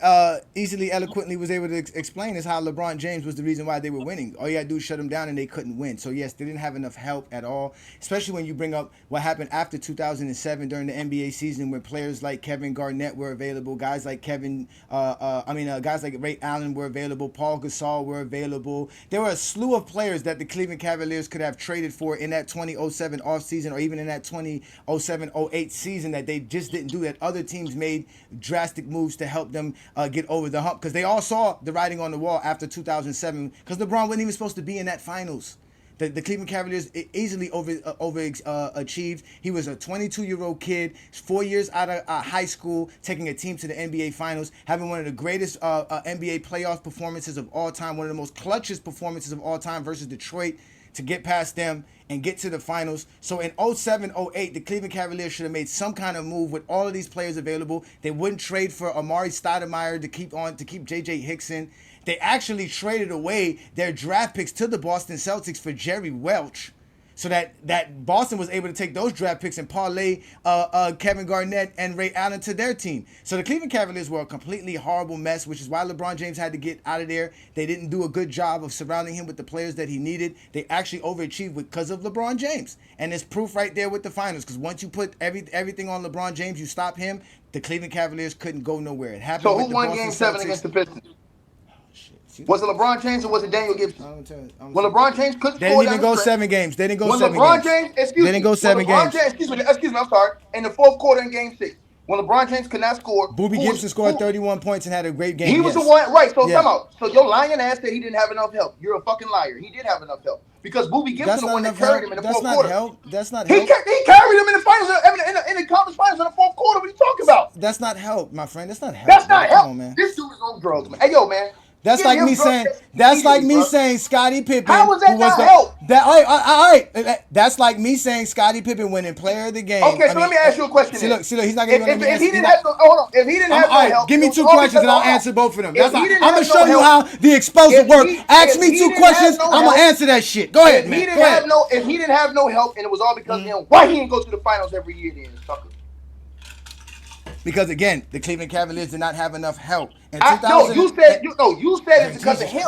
[SPEAKER 3] easily, eloquently was able to explain is how LeBron James was the reason why they were winning. All you had to do is shut them down and they couldn't win. So, yes, they didn't have enough help at all, especially when you bring up what happened after 2007 during the NBA season when players like Kevin Garnett were available, guys like guys like Ray Allen were available, Paul Gasol were available. There were a slew of players that the Cleveland Cavaliers could have traded for in that 2007 offseason or even in that 2007-08 season that they just didn't do, that other teams made drastic moves to help them get over the hump because they all saw the writing on the wall after 2007 because LeBron wasn't even supposed to be in that finals. The Cleveland Cavaliers easily overachieved. He was a 22-year-old kid, 4 years out of high school, taking a team to the NBA Finals, having one of the greatest NBA playoff performances of all time, one of the most clutchest performances of all time versus Detroit to get past them and get to the finals. So in 07-08, the Cleveland Cavaliers should have made some kind of move with all of these players available. They wouldn't trade for Amari Stoudemire to keep J.J. Hickson. They actually traded away their draft picks to the Boston Celtics for Jerry Welch, so that Boston was able to take those draft picks and parlay Kevin Garnett and Ray Allen to their team. So the Cleveland Cavaliers were a completely horrible mess, which is why LeBron James had to get out of there. They didn't do a good job of surrounding him with the players that he needed. They actually overachieved because of LeBron James. And there's proof right there with the finals, because once you put everything on LeBron James, you stop him, the Cleveland Cavaliers couldn't go nowhere. It happened.
[SPEAKER 2] So who won Game 7 against the Pistons? Was it LeBron James or was it Daniel Gibson? When LeBron James couldn't score,
[SPEAKER 3] they didn't even go 7 games. They didn't go 7
[SPEAKER 2] LeBron
[SPEAKER 3] games.
[SPEAKER 2] James,
[SPEAKER 3] They didn't go 7 games.
[SPEAKER 2] Excuse me, I'm sorry. In the fourth quarter in Game 6, when LeBron James could not score,
[SPEAKER 3] Booby Gibson scored 31 points and had a great game.
[SPEAKER 2] He was the one, right? So come out. So your lying ass said he didn't have enough help. You're a fucking liar. He did have enough help because Booby Gibson the one that carried him in the fourth quarter.
[SPEAKER 3] That's not help.
[SPEAKER 2] He carried him in the finals, in the conference finals in the fourth quarter. What are you talking about?
[SPEAKER 3] That's not help, my friend. That's not help.
[SPEAKER 2] That's not help.
[SPEAKER 3] Come on, man.
[SPEAKER 2] This dude is on drugs, man. Hey, yo, man.
[SPEAKER 3] That's like me saying. That's like me saying Scottie Pippen.
[SPEAKER 2] How was that not help?
[SPEAKER 3] All right. That's like me saying Scottie Pippen winning Player of the Game.
[SPEAKER 2] Okay, so let me ask you a question.
[SPEAKER 3] See, look, he's not going to let me answer.
[SPEAKER 2] If he didn't have no help,
[SPEAKER 3] give me 2 questions and I'll answer both of them. I'm gonna show you how the explosive work. Ask me 2 questions. I'm gonna answer that shit. Go ahead, man.
[SPEAKER 2] If he didn't have no help and it was all because of him, why he didn't go to the finals every year then, sucker?
[SPEAKER 3] Because again, the Cleveland Cavaliers did not have enough help.
[SPEAKER 2] You said it's because of him.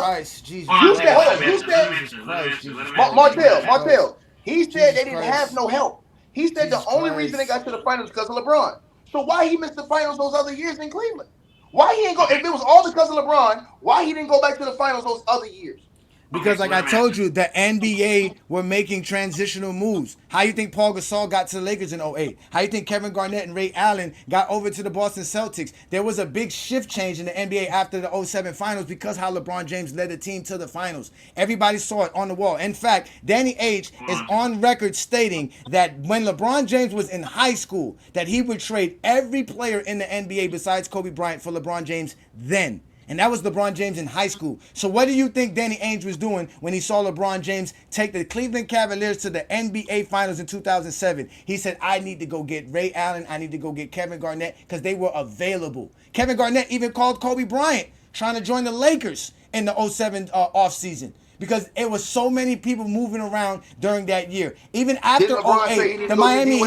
[SPEAKER 2] Martell. He said they didn't have no help. He said the only reason they got to the finals because of LeBron. So why he missed the finals those other years in Cleveland? Why he didn't go? If it was all because of LeBron, why he didn't go back to the finals those other years?
[SPEAKER 3] Because like I told you, the NBA were making transitional moves. How you think Paul Gasol got to the Lakers in 08? How you think Kevin Garnett and Ray Allen got over to the Boston Celtics? There was a big shift change in the NBA after the 07 finals because how LeBron James led the team to the finals. Everybody saw it on the wall. In fact, Danny Ainge is on record stating that when LeBron James was in high school, that he would trade every player in the NBA besides Kobe Bryant for LeBron James then. And that was LeBron James in high school. So what do you think Danny Ainge was doing when he saw LeBron James take the Cleveland Cavaliers to the NBA Finals in 2007? He said, I need to go get Ray Allen. I need to go get Kevin Garnett because they were available. Kevin Garnett even called Kobe Bryant trying to join the Lakers in the 07 offseason. Because it was so many people moving around during that year. Even after 08, the Miami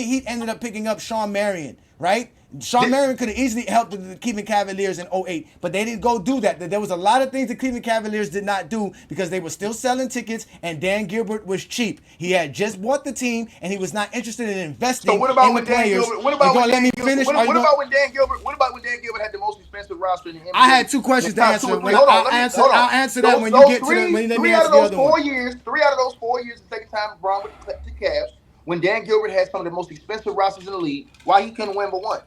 [SPEAKER 3] Heat ended up picking up Shawn Marion, right? Shawn Marion could have easily helped the Cleveland Cavaliers in 08, but they didn't go do that. There was a lot of things the Cleveland Cavaliers did not do because they were still selling tickets and Dan Gilbert was cheap. He had just bought the team and he was not interested in investing in the players.
[SPEAKER 2] What about when Dan Gilbert had the most expensive roster in the NBA?
[SPEAKER 3] I had 2 questions to answer. I'll answer that when you get to the when let me answer the other one.
[SPEAKER 2] 3 out of those 4 years, the second time LeBron with the Cavs, when Dan Gilbert had some of the most expensive rosters in the league, why he couldn't win but one?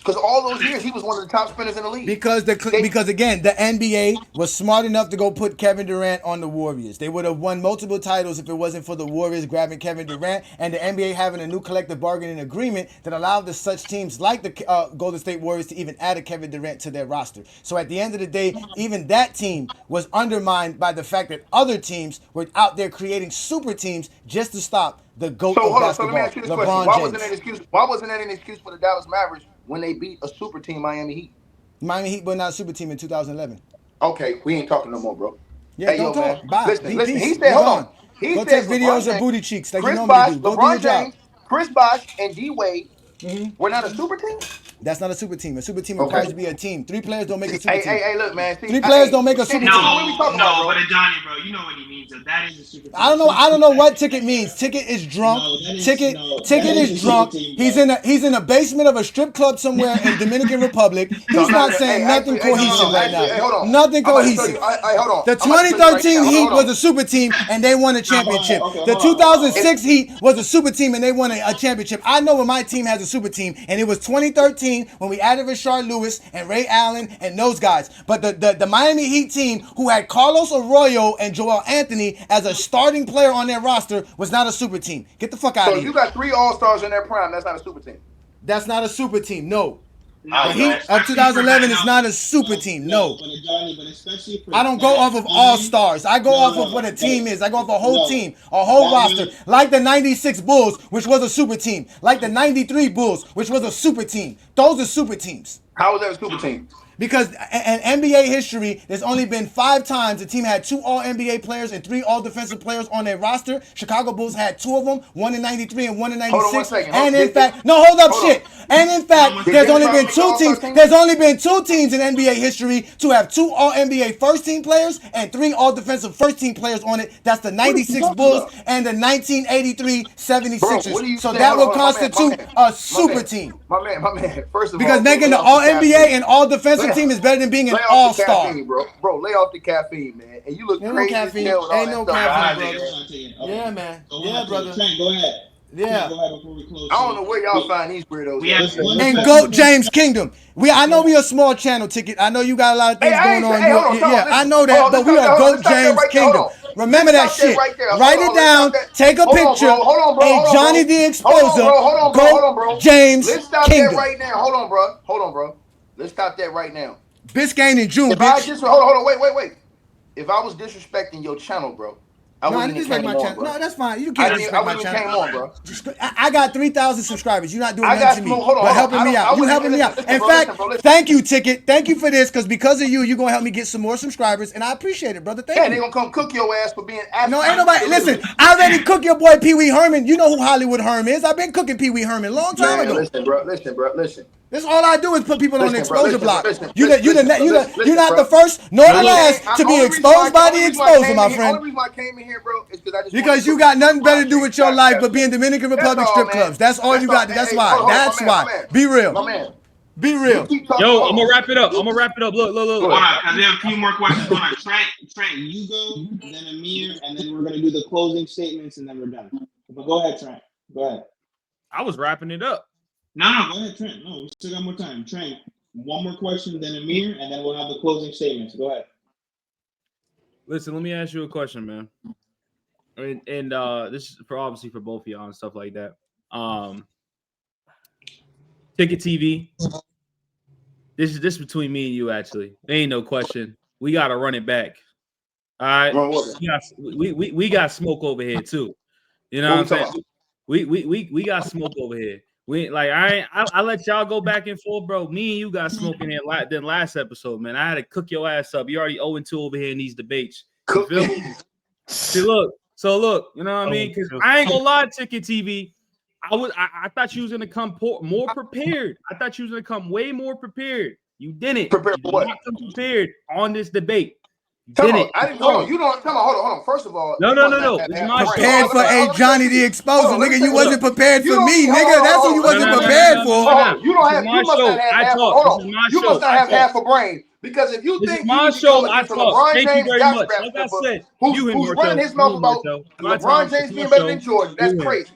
[SPEAKER 2] Because all those years he was one of the top spinners in the league.
[SPEAKER 3] Because again, the NBA was smart enough to go put Kevin Durant on the Warriors. They would have won multiple titles if it wasn't for the Warriors grabbing Kevin Durant and the NBA having a new collective bargaining agreement that allowed the such teams like the Golden State Warriors to even add a Kevin Durant to their roster. So at the end of the day, even that team was undermined by the fact that other teams were out there creating super teams just to stop the GOAT of basketball,
[SPEAKER 2] so let me ask you this question.
[SPEAKER 3] LeBron James.
[SPEAKER 2] Why wasn't that an excuse for the Dallas Mavericks when they beat a super team, Miami Heat?
[SPEAKER 3] Miami Heat were not a super team in 2011.
[SPEAKER 2] Okay, we ain't talking no more, bro.
[SPEAKER 3] Yeah, don't talk.
[SPEAKER 2] Man.
[SPEAKER 3] Bye.
[SPEAKER 2] Listen. He said, hold on. He
[SPEAKER 3] Go
[SPEAKER 2] said
[SPEAKER 3] take videos of booty cheeks like
[SPEAKER 2] Chris
[SPEAKER 3] you normally
[SPEAKER 2] Bosh,
[SPEAKER 3] do. Go
[SPEAKER 2] LeBron
[SPEAKER 3] do your
[SPEAKER 2] James,
[SPEAKER 3] job.
[SPEAKER 2] Chris Bosh, and D Wade were not a super team.
[SPEAKER 3] That's not a super team. A super team requires to be a team. 3 players don't make a super team.
[SPEAKER 2] Hey, look, man. See,
[SPEAKER 3] 3 players don't make a super team.
[SPEAKER 1] No, but Johnny, bro, you know what he means. That is a super team.
[SPEAKER 3] I don't know what Ticket means. Ticket is drunk. Ticket is drunk. He's in a basement of a strip club somewhere in Dominican Republic. He's not saying nothing cohesive right now. Nothing cohesive.
[SPEAKER 2] Hold on.
[SPEAKER 3] The 2013 Heat was a super team and they won a championship. The 2006 Heat was a super team and they won a championship. I know when my team has a super team, and it was 2013 when we added Rashard Lewis and Ray Allen and those guys. But the Miami Heat team, who had Carlos Arroyo and Joel Anthony as a starting player on their roster, was not a super team. Get the fuck out of here.
[SPEAKER 2] So you got 3 All-Stars in their prime. That's not a super team.
[SPEAKER 3] That's not a super team. No.
[SPEAKER 1] No,
[SPEAKER 3] the Heat of 2011 is not a super team. No.
[SPEAKER 1] But especially for
[SPEAKER 3] I don't go off of all-stars. I go off of what a team is. I go off a whole team, a whole roster. Like the 96 Bulls, which was a super team. Like the 93 Bulls, which was a super team. Those are super teams.
[SPEAKER 2] How was that a super team?
[SPEAKER 3] Because in NBA history, there's only been 5 times the team had 2 All-NBA players and 3 All-Defensive players on their roster. Chicago Bulls had 2 of them, one in 93 and one in 96.
[SPEAKER 2] Hold on 1 second.
[SPEAKER 3] And in fact, And in fact, there's only been 2 teams. There's only been 2 teams in NBA history to have 2 All-NBA first-team players and 3 All-Defensive first-team players on it. That's the 96 Bulls and the 1983 76ers. So that would constitute a super team.
[SPEAKER 2] My man. First of all,
[SPEAKER 3] because making the All-NBA and All-Defensive team is better than being an all-star.
[SPEAKER 2] Bro, lay off the caffeine, man. And you look crazy.
[SPEAKER 3] Ain't no caffeine, brother. Yeah, man. Yeah, brother.
[SPEAKER 1] Go ahead.
[SPEAKER 3] Yeah.
[SPEAKER 2] I don't know where y'all find these weirdos.
[SPEAKER 3] In GOAT James Kingdom. I know we a small channel, Ticket. I know you got a lot of things going on. I know that, but we are GOAT James Kingdom. Remember that shit. Write it down. Take a picture. Hey, Johnny the Exposer. GOAT James Kingdom.
[SPEAKER 2] Hold on, bro. Let's stop that right now.
[SPEAKER 3] Biscayne in June,
[SPEAKER 2] bitch. Hold on, wait. If I was disrespecting your channel, bro, I wouldn't disrespect my channel.
[SPEAKER 3] No, that's fine. You can't disrespect my channel.
[SPEAKER 2] Came on, bro.
[SPEAKER 3] I got 3,000 subscribers. You're not doing nothing to me, but helping me out. You helping me out. In fact, thank you, Ticket. Thank you for this, because of you, you're gonna help me get some more subscribers, and I appreciate it, brother. Thank you.
[SPEAKER 2] Yeah, they gonna come cook your ass for being.
[SPEAKER 3] No, ain't nobody. Listen, I already cooked your boy Pee Wee Herman. You know who Hollywood Herm is. I've been cooking Pee Wee Herman a long time ago.
[SPEAKER 2] Listen, bro. This
[SPEAKER 3] all I do is put people on the exposure block. You're not the first nor the last to be exposed by the exposer, my friend.
[SPEAKER 2] The only reason I came in here, bro, is
[SPEAKER 3] because you got nothing better to do with your life but being Dominican Republic strip clubs. That's all you got. That's why. That's why. Be real. Be real.
[SPEAKER 5] Yo, I'm gonna wrap it up. Look.
[SPEAKER 1] Hold on, because we have a few more questions. Hold on, Trent, you go, then Amir, and then we're gonna do the closing statements, and then we're done. But go ahead, Trent. Go ahead.
[SPEAKER 5] I was wrapping it up.
[SPEAKER 1] No, go ahead, Trent. No, we still got more time. Trent, one more question, then Amir, and then we'll have the closing statements. Go ahead.
[SPEAKER 5] Listen, let me ask you a question, man. And this is obviously for both of y'all and stuff like that. Ticket TV. This is between me and you, actually. There ain't no question. We gotta run it back. All right. We got smoke over here too. You know what I'm saying? We got smoke over here. I let y'all go back and forth, bro. Me and you got smoking here than last episode, man. I had to cook your ass up. You already 0-2 over here in these debates. You feel me? See, look, you know what I mean? Because I ain't gonna lie, Ticket TV. I thought you was gonna come more prepared. I thought you was gonna come way more prepared. You didn't.
[SPEAKER 2] Prepared for what?
[SPEAKER 5] Not come prepared on this debate.
[SPEAKER 2] Hold on. First of all,
[SPEAKER 5] no.
[SPEAKER 3] Prepared for Johnny the Exposer, nigga. You wasn't prepared for me, nigga. That's what you wasn't prepared for.
[SPEAKER 2] You don't have. You must not have half. Hold on. You must not have half a brain. Because if you think
[SPEAKER 5] my show, I talk. Thank you very much. Like I said,
[SPEAKER 2] who's running his mouth about LeBron James being better than Jordan? That's crazy.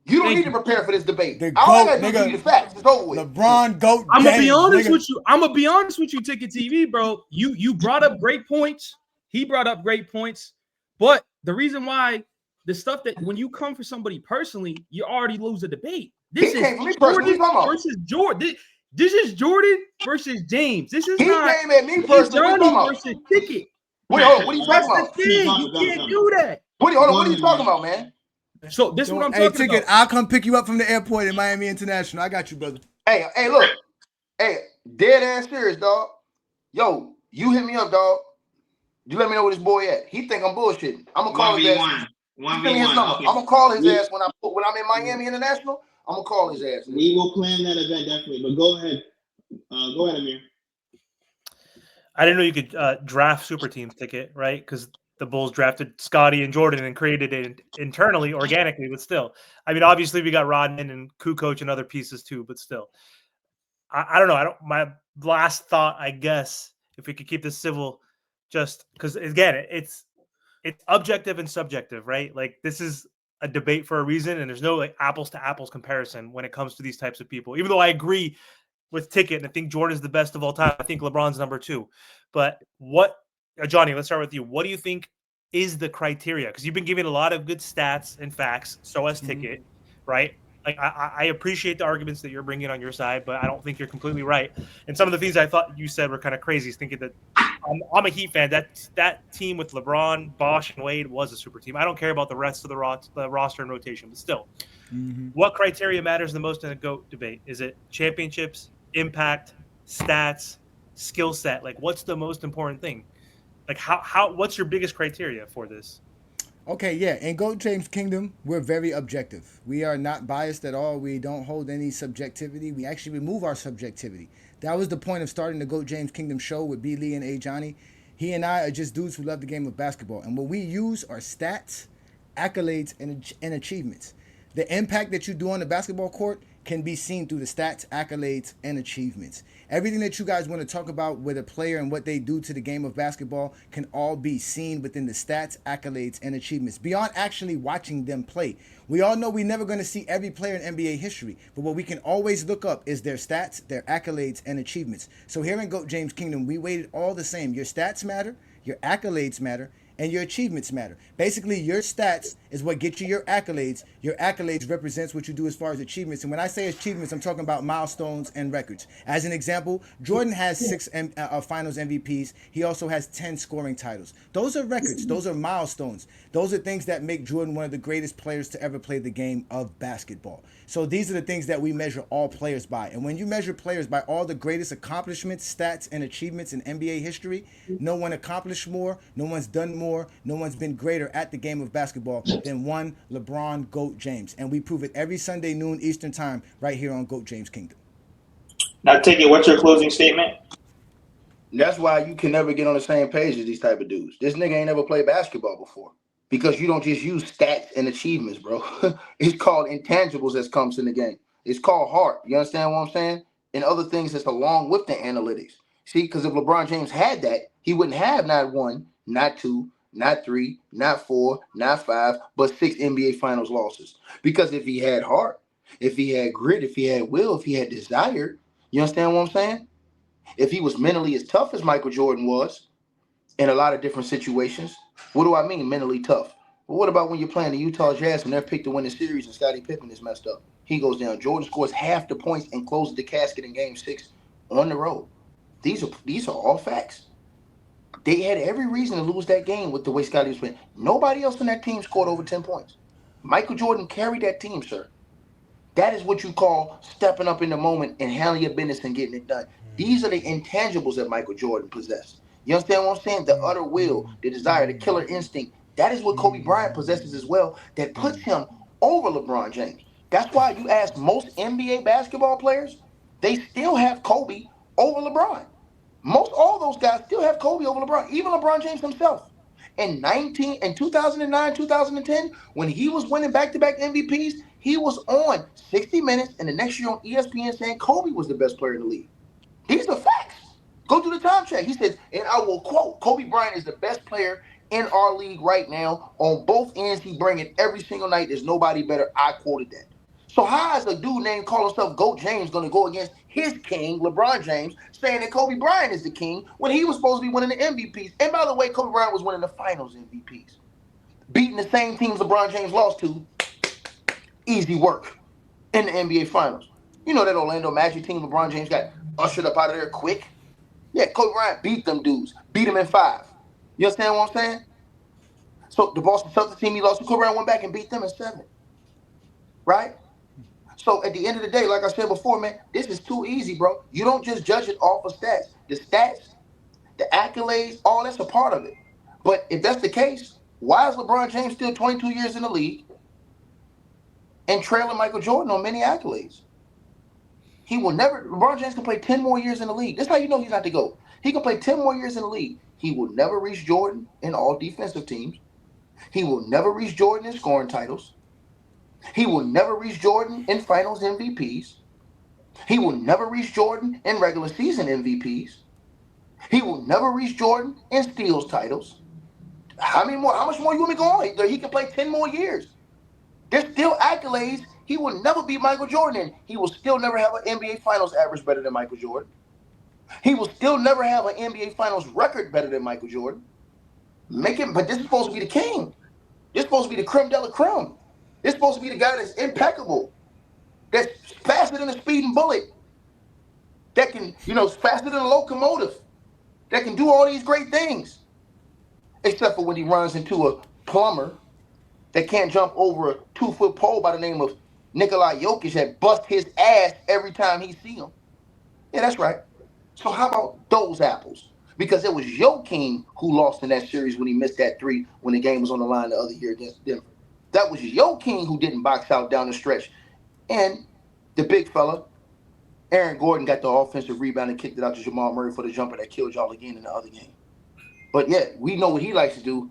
[SPEAKER 2] You don't need to prepare for this debate.
[SPEAKER 3] The
[SPEAKER 2] All I
[SPEAKER 3] GOAT,
[SPEAKER 2] gotta do is give you
[SPEAKER 3] nigga.
[SPEAKER 2] the facts. It's over with.
[SPEAKER 3] LeBron GOAT
[SPEAKER 5] I'm gonna be
[SPEAKER 3] James,
[SPEAKER 5] honest
[SPEAKER 3] nigga.
[SPEAKER 5] with you. I'm gonna be honest with you, Ticket TV, bro. You brought up great points. He brought up great points. But the reason why the stuff that when you come for somebody personally, you already lose the debate. This
[SPEAKER 2] He
[SPEAKER 5] is
[SPEAKER 2] came for me personally. What
[SPEAKER 5] Jordan
[SPEAKER 2] you talking about?
[SPEAKER 5] versus Jordan. This is Jordan versus James. This is
[SPEAKER 2] He
[SPEAKER 5] not
[SPEAKER 2] came at me personally. What you
[SPEAKER 5] Johnny
[SPEAKER 2] talking about?
[SPEAKER 5] versus Ticket.
[SPEAKER 2] Wait, hold on. What are you
[SPEAKER 5] That's
[SPEAKER 2] talking
[SPEAKER 5] the
[SPEAKER 2] about?
[SPEAKER 5] thing. You can't do that.
[SPEAKER 2] Hold on. What are you talking about, man?
[SPEAKER 5] So this is what I'm
[SPEAKER 3] Hey,
[SPEAKER 5] talking
[SPEAKER 3] Ticket,
[SPEAKER 5] about.
[SPEAKER 3] I'll come pick you up from the airport in Miami International. I got you, brother.
[SPEAKER 2] Hey, look. Hey, dead ass serious, dog. Yo, you hit me up, dog. You let me know where this boy at. He think I'm bullshitting. I'm gonna call his ass. Send me his number.
[SPEAKER 1] Okay.
[SPEAKER 2] I'm gonna call his ass when I'm in Miami International. I'm gonna call his ass.
[SPEAKER 1] We will plan that event definitely. But go ahead. Go ahead, Amir.
[SPEAKER 4] I didn't know you could draft super teams, Ticket, right? Because the Bulls drafted Scotty and Jordan and created it internally, organically, but still. I mean, obviously we got Rodman and Kukoc and other pieces too, but still. I don't know. My last thought, I guess, if we could keep this civil, just because again, it's objective and subjective, right? Like this is a debate for a reason, and there's no like apples to apples comparison when it comes to these types of people. Even though I agree with Ticket, and I think Jordan's the best of all time. I think LeBron's number 2. But what, Johnny? Let's start with you. What do you think is the criteria? Because you've been giving a lot of good stats and facts. So has Ticket, right? Like I appreciate the arguments that you're bringing on your side, but I don't think you're completely right. And some of the things I thought you said were kind of crazy. Thinking that I'm a Heat fan. That team with LeBron, Bosh, and Wade was a super team. I don't care about the rest of the roster and rotation, but still, what criteria matters the most in a GOAT debate? Is it championships, impact, stats, skill set? Like, what's the most important thing? Like, how what's your biggest criteria for this?
[SPEAKER 3] Okay, yeah. In GOAT James Kingdom, we're very objective. We are not biased at all. We don't hold any subjectivity. We actually remove our subjectivity. That was the point of starting the GOAT James Kingdom show with B. Lee and A. Johnny. He and I are just dudes who love the game of basketball. And what we use are stats, accolades, and achievements. The impact that you do on the basketball court can be seen through the stats, accolades, and achievements. Everything that you guys want to talk about with a player and what they do to the game of basketball can all be seen within the stats, accolades, and achievements beyond actually watching them play. We all know we're never going to see every player in NBA history, but what we can always look up is their stats, their accolades, and achievements. So here in GOAT James Kingdom, we weighted all the same. Your stats matter, your accolades matter, and your achievements matter. Basically, your stats is what gets you your accolades. Your accolades represents what you do as far as achievements. And when I say achievements, I'm talking about milestones and records. As an example, Jordan has 6 finals MVPs. He also has 10 scoring titles. Those are records. Those are milestones. Those are things that make Jordan one of the greatest players to ever play the game of basketball. So these are the things that we measure all players by. And when you measure players by all the greatest accomplishments, stats, and achievements in NBA history, no one accomplished more, no one's done more, no one's been greater at the game of basketball than one LeBron GOAT James. And we prove it every Sunday noon Eastern time right here on GOAT James Kingdom.
[SPEAKER 1] Now, Ticket, what's your closing statement?
[SPEAKER 2] That's why you can never get on the same page as these type of dudes. This nigga ain't never played basketball before. Because you don't just use stats and achievements, bro. It's called intangibles that comes in the game. It's called heart. You understand what I'm saying? And other things that's along with the analytics. See, because if LeBron James had that, he wouldn't have not 1, not 2, not 3, not 4, not 5, but 6 NBA Finals losses. Because if he had heart, if he had grit, if he had will, if he had desire, you understand what I'm saying? If he was mentally as tough as Michael Jordan was in a lot of different situations. What do I mean mentally tough? Well, what about when you're playing the Utah Jazz and they're picked to win the series and Scottie Pippen is messed up? He goes down. Jordan scores half the points and closes the casket in Game 6 on the road. These are all facts. They had every reason to lose that game with the way Scottie was playing. Nobody else on that team scored over 10 points. Michael Jordan carried that team, sir. That is what you call stepping up in the moment and handling your business and getting it done. These are the intangibles that Michael Jordan possessed. You understand what I'm saying? The utter will, the desire, the killer instinct. That is what Kobe Bryant possesses as well that puts him over LeBron James. That's why you ask most NBA basketball players, they still have Kobe over LeBron. Most all those guys still have Kobe over LeBron, even LeBron James himself. In 2009, 2010, when he was winning back-to-back MVPs, he was on 60 Minutes and the next year on ESPN saying Kobe was the best player in the league. These are facts. Go do the time check. He says, and I will quote, Kobe Bryant is the best player in our league right now. On both ends, he bring it every single night. There's nobody better. I quoted that. So how is a dude named call himself GOAT James going to go against his king, LeBron James, saying that Kobe Bryant is the king when he was supposed to be winning the MVPs? And by the way, Kobe Bryant was winning the finals MVPs. Beating the same teams LeBron James lost to, easy work in the NBA finals. You know that Orlando Magic team LeBron James got ushered up out of there quick? Yeah, Kobe Bryant beat them dudes. Beat them in 5. You understand what I'm saying? So the Boston Celtics team he lost to, Kobe Bryant went back and beat them in 7. Right? So at the end of the day, like I said before, man, this is too easy, bro. You don't just judge it off of stats. The stats, the accolades, all that's a part of it. But if that's the case, why is LeBron James still 22 years in the league and trailing Michael Jordan on many accolades? He will never, LeBron James can play 10 more years in the league. That's how you know he's not the GOAT. He can play 10 more years in the league. He will never reach Jordan in all defensive teams. He will never reach Jordan in scoring titles. He will never reach Jordan in finals MVPs. He will never reach Jordan in regular season MVPs. He will never reach Jordan in steals titles. How much more you want me to go on? He can play 10 more years. There's still accolades. He will never beat Michael Jordan in. He will still never have an NBA Finals average better than Michael Jordan. He will still never have an NBA Finals record better than Michael Jordan. But this is supposed to be the king. This is supposed to be the creme de la creme. This is supposed to be the guy that's impeccable, that's faster than a speeding bullet, that can, faster than a locomotive, that can do all these great things. Except for when he runs into a plumber that can't jump over a 2-foot pole by the name of Nikola Jokic that busts his ass every time he see him. Yeah, that's right. So how about those apples? Because it was Jokic who lost in that series when he missed that 3 when the game was on the line the other year against Denver. That was Jokic who didn't box out down the stretch. And the big fella, Aaron Gordon, got the offensive rebound and kicked it out to Jamal Murray for the jumper that killed y'all again in the other game. But yeah, we know what he likes to do,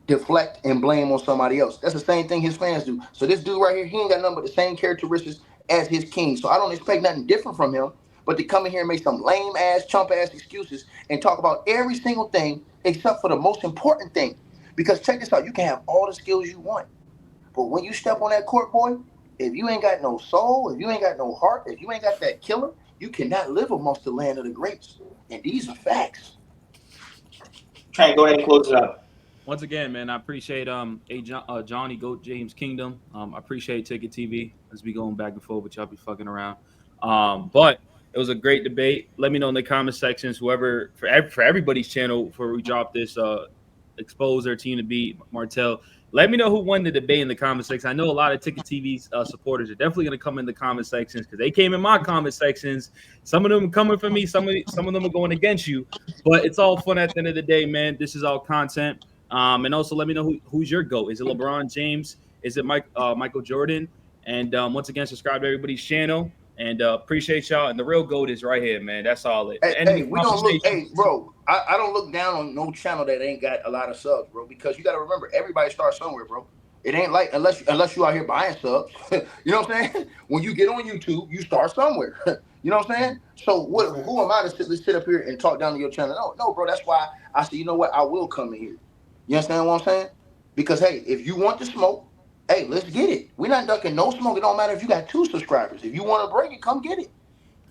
[SPEAKER 2] deflect and blame on somebody else. That's the same thing his fans do. So this dude right here, he ain't got nothing but the same characteristics as his king. So I don't expect nothing different from him, but to come in here and make some lame-ass, chump-ass excuses and talk about every single thing except for the most important thing. Because check this out, you can have all the skills you want. But when you step on that court, boy, if you ain't got no soul, if you ain't got no heart, if you ain't got that killer, you cannot live amongst the land of the greats. And these are facts.
[SPEAKER 1] Try and go ahead and close it up.
[SPEAKER 5] Once again, man, I appreciate Johnny GOAT James Kingdom. I appreciate Ticket TV as we going back and forth, but y'all be fucking around. But it was a great debate. Let me know in the comment sections, whoever for everybody's channel before we drop this, expose their team to beat Martell. Let me know who won the debate in the comment section. I know a lot of Ticket TV's supporters are definitely going to come in the comment sections because they came in my comment sections. Some of them are coming for me. Some of them are going against you. But it's all fun at the end of the day, man. This is all content. And also let me know who's your GOAT. Is it LeBron James? Is it Michael Jordan? And once again, subscribe to everybody's channel. And appreciate y'all. And the real GOAT is right here, man. That's all it.
[SPEAKER 2] Hey, we don't look. Hey, bro, I don't look down on no channel that ain't got a lot of subs, bro. Because you got to remember, everybody starts somewhere, bro. It ain't like unless you out here buying subs. You know what I'm saying? When you get on YouTube, you start somewhere. You know what I'm saying? So who am I to sit up here and talk down to your channel? No, bro. That's why I said, you know what? I will come in here. You understand what I'm saying? Because hey, if you want to smoke, hey, let's get it. We're not ducking no smoke. It don't matter if you got 2 subscribers. If you want to bring it, come get it.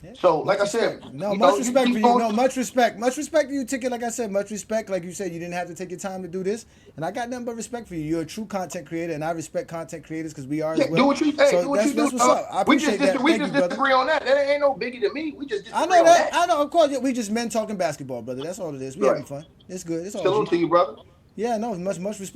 [SPEAKER 2] Yeah. So, like I said,
[SPEAKER 3] much respect for you. No, much respect. Much respect for you, Ticket. Like I said, much respect. Like you said, you didn't have to take your time to do this. And I got nothing but respect for you. You're a true content creator, and I respect content creators because we are as well.
[SPEAKER 2] Do what you say.
[SPEAKER 3] So that's what's up. I appreciate that.
[SPEAKER 2] We just disagree on that. That ain't no biggie to me. We just disagree
[SPEAKER 3] on that. I know. Of course, we just men talking basketball, brother. That's all it is. We having fun. It's good. It's all
[SPEAKER 2] salute to you, brother.
[SPEAKER 3] Yeah, no, much respect.